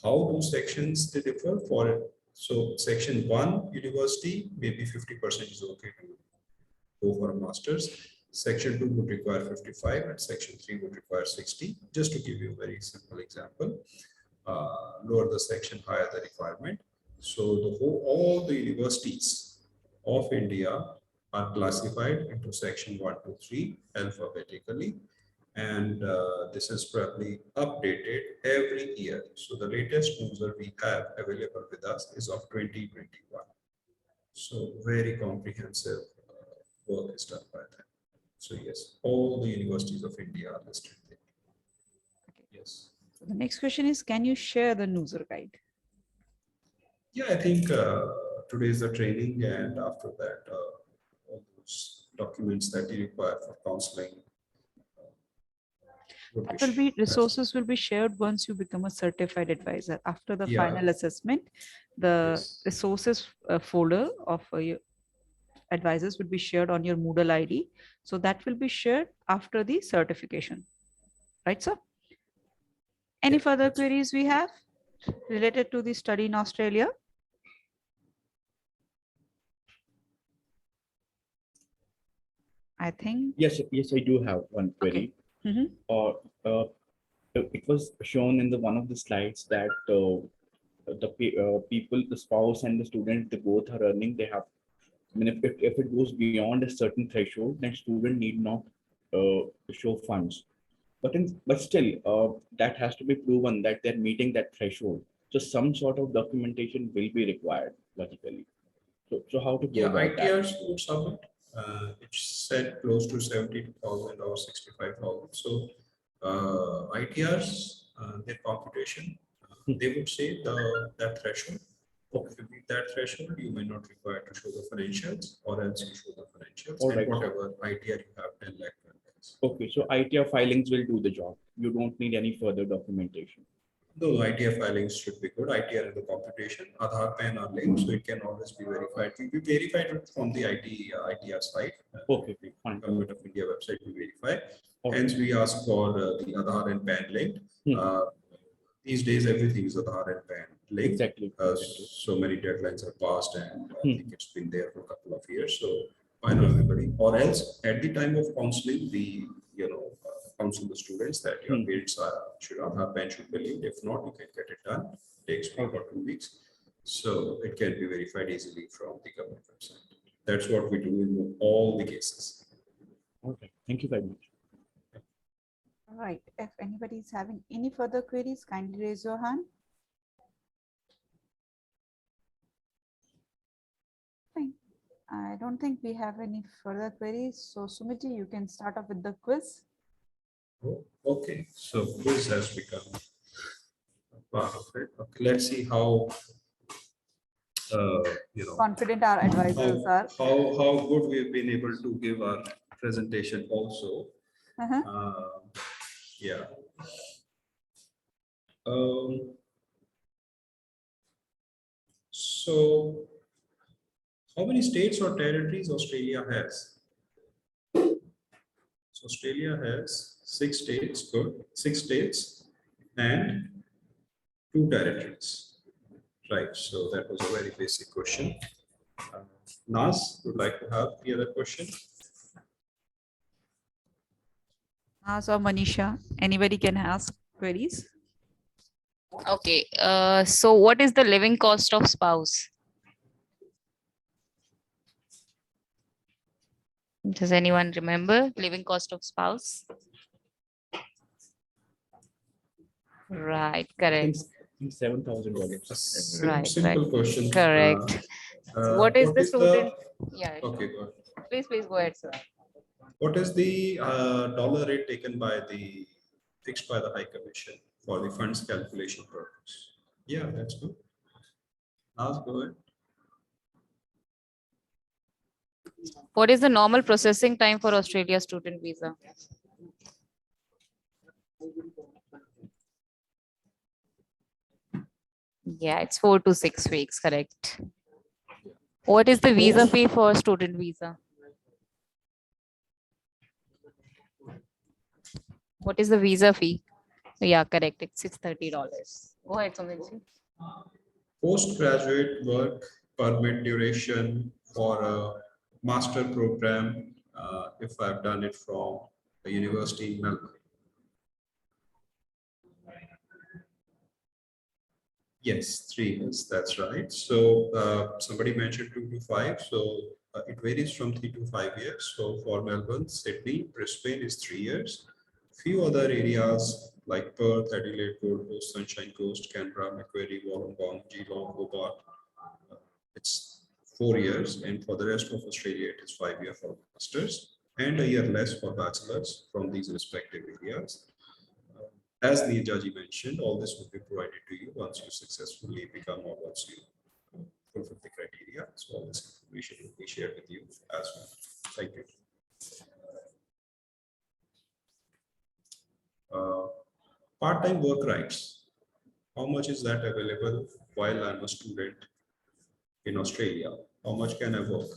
How do sections they differ for? So section 1 university, maybe 50% is okay to go for a master's. Section 2 would require 55 and section 3 would require 60. Just to give you a very simple example, lower the section, higher the requirement. So all the universities of India are classified into section 1 to 3 alphabetically. And this is probably updated every year. So the latest news that we have available with us is of 2021. So very comprehensive work is done by them. So yes, all the universities of India are listed there. Yes. So the next question is, can you share the user guide? Yeah, I think today is the training, and after that, all those documents that you require for counseling. That will be resources will be shared once you become a certified advisor. After the Yeah. final assessment, the Yes. resources folder of your advisors will be shared on your Moodle ID. So that will be shared after the certification. Right, sir? Any Yeah, further that's- queries we have related to the study in Australia? I think. Yes, I do have one query. Mhm. It was shown in the one of the slides that people, the spouse and the student, they both are earning. They have, I mean, if it goes beyond a certain threshold, then student need not show funds. But still, that has to be proven that they're meeting that threshold. So some sort of documentation will be required logically. So how to go Yeah, about that? ITRs would submit. It's set close to 70,000 or 65,000. So ITRs, their computation, they would say that threshold. If you meet that threshold, you may not require to show the financials, or else you show the financials. All and right. whatever ITR you have, 10 lakh. 12 lakhs. Okay, so ITR filings will do the job. You don't need any further documentation. No, ITR filings should be good. ITR is the computation. Aadhaar, PAN are linked, so it can always be verified. We verified from the ITR site. Okay, fine. Government of India website we verify. Okay. Hence, we ask for the Aadhaar and PAN linked. These days, everything is Aadhaar and PAN linked. Exactly. So many deadlines are passed, and I think it's been there for a couple of years. So why not everybody? Or else, at the time of counseling, we counsel the students that your parents should Aadhaar, PAN should be linked. If not, you can get it done. It takes 1 or 2 weeks. So it can be verified easily from the government website. That's what we do in all the cases. Okay, thank you very much. All right. If anybody is having any further queries, kindly raise your hand. Fine. I don't think we have any further queries. So Sumiti, you can start off with the quiz. Oh, okay, so quiz has become a part of it. Okay, let's see how Confident our advisors are. how good we've been able to give our presentation also. Yeah. So how many states or territories Australia has? So Australia has 6 states, good, 6 states and 2 territories. Right, so that was a very basic question. Nas, would like to have the other question? Nas or Manisha, anybody can ask queries. Okay, so what is the living cost of spouse? Does anyone remember living cost of spouse? Right, correct. $7,000. Right, Simple question. Correct. So what is the student? Yeah, Okay, go ahead. please go ahead, sir. What is the dollar rate taken by the fixed by the High Commission for the funds calculation purpose? Yeah, that's good. Nas, go ahead. What is the normal processing time for Australia student visa? Yeah, it's 4 to 6 weeks, correct. What is the visa fee for student visa? What is the visa fee? Yeah, correct. It's $30. Go ahead, Sumit. Postgraduate work permit duration for a master program, if I've done it from a university in Melbourne. Yes, 3 years, that's right. So somebody mentioned 2 to 5. So it varies from 3 to 5 years. So for Melbourne, Sydney, Brisbane is 3 years. Few other areas like Perth, Adelaide, Gold Coast, Sunshine Coast, Canberra, Macquarie, Wollongong, Geelong, Hobart, it's 4 years. And for the rest of Australia, it is 5 years for masters and a year less for bachelors from these respective areas. As Neerjaji mentioned, all this will be provided to you once you successfully become or once you fulfill the criteria. So all this information will be shared with you as well. Thank you. Part-time work rights. How much is that available while I'm a student in Australia? How much can I work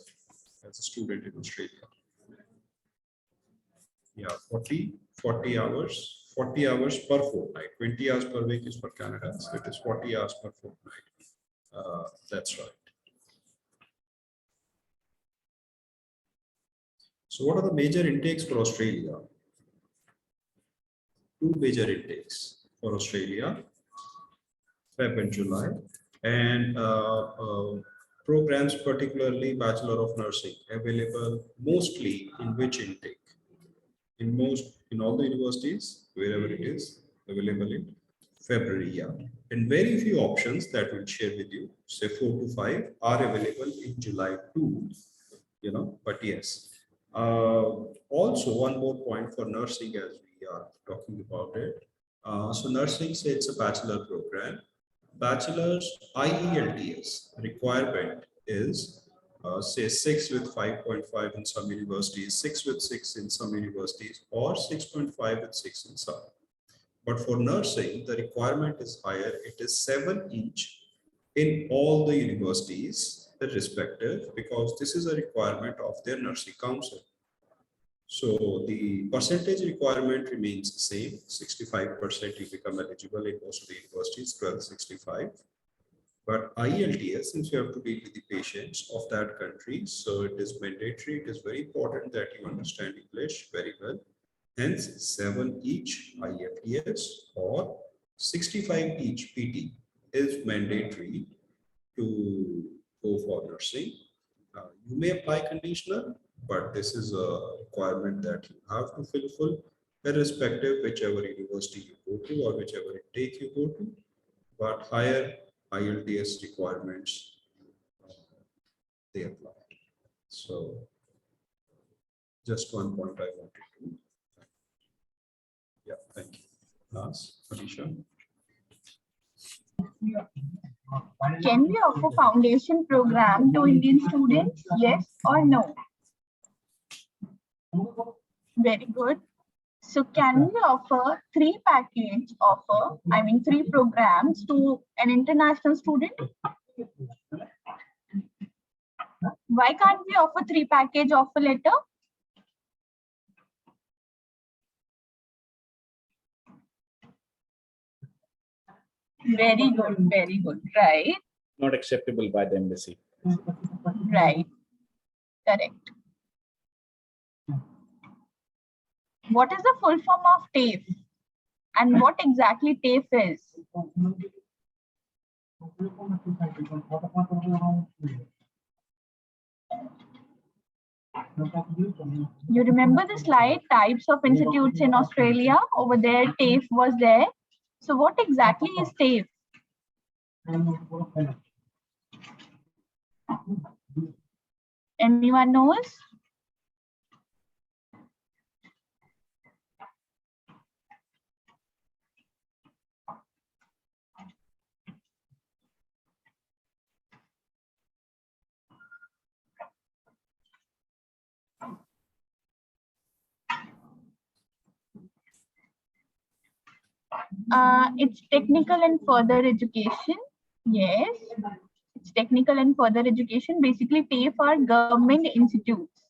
as a student in Australia? Yeah, 40 hours. 40 hours per fortnight. 20 hours per week is for Canada, so it is 40 hours per fortnight. That's right. So what are the major intakes for Australia? 2 major intakes for Australia, Feb and July, and programs, particularly Bachelor of Nursing, available mostly in which intake? In all the universities, wherever it is available in February, yeah. And very few options that we'll share with you, say 4 to 5, are available in July too, but yes. Also, one more point for nursing as we are talking about it. So nursing, say it's a bachelor program. Bachelor's IELTS requirement is say 6 with 5.5 in some universities, 6 with 6 in some universities, or 6.5 with 6 in some. But for nursing, the requirement is higher. It is 7 each in all the universities, irrespective, because this is a requirement of their nursing council. So the percentage requirement remains the same. 65% you become eligible in most of the universities, 1265. But IELTS, since you have to deal with the patients of that country, so it is mandatory. It is very important that you understand English very well. Hence, 7 each IELTS or 65 each PT is mandatory to go for nursing. You may apply conditional, but this is a requirement that you have to fulfill, irrespective whichever university you go to or whichever intake you go to. But higher IELTS requirements, they apply. So just one point I wanted to. Yeah, thank you. Last, Alicia. Can we offer foundation program to Indian students? Yes or no? Very good. So can we offer 3 package offer, I mean 3 programs to an international student? Why can't we offer 3 package offer letter? Very good, right? Not acceptable by the embassy. Right, correct. What is the full form of TAFE? And what exactly TAFE is? You remember the slide, types of institutes in Australia? Over there, TAFE was there. So what exactly is TAFE? Anyone knows? It's technical and further education. Yes, it's technical and further education. Basically, TAFE are government institutes.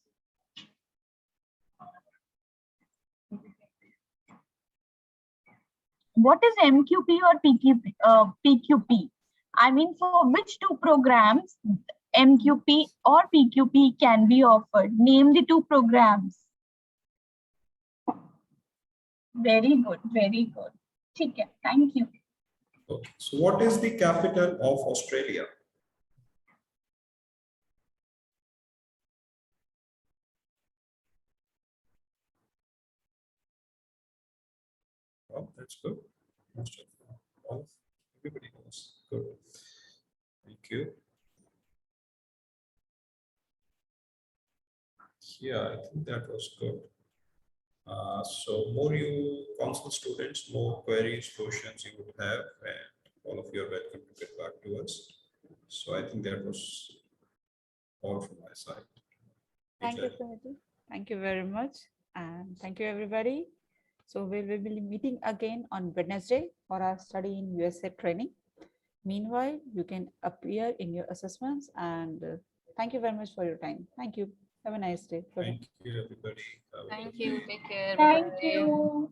what is MQP or PQP? I mean, for which two programs MQP or PQP can be offered? Name the two programs. Very good, very good. Okay, thank you. Okay. So what is the capital of Australia? Oh, that's good. Most of all, everybody knows. Good. Thank you. Yeah, I think that was good. So more you council students, more queries, questions you would have, and all of you are welcome to get back to us. So I think that was all from my side. Thank you, Suniti. Thank you very much. And thank you, everybody. So we will be meeting again on Wednesday for our study in USA training. Meanwhile, you can appear in your assessments, and thank you very much for your time. Thank you. Have a nice day. Bye-bye. Thank you, everybody. Have a Thank good you. day. Take care. Thank Bye-bye. you.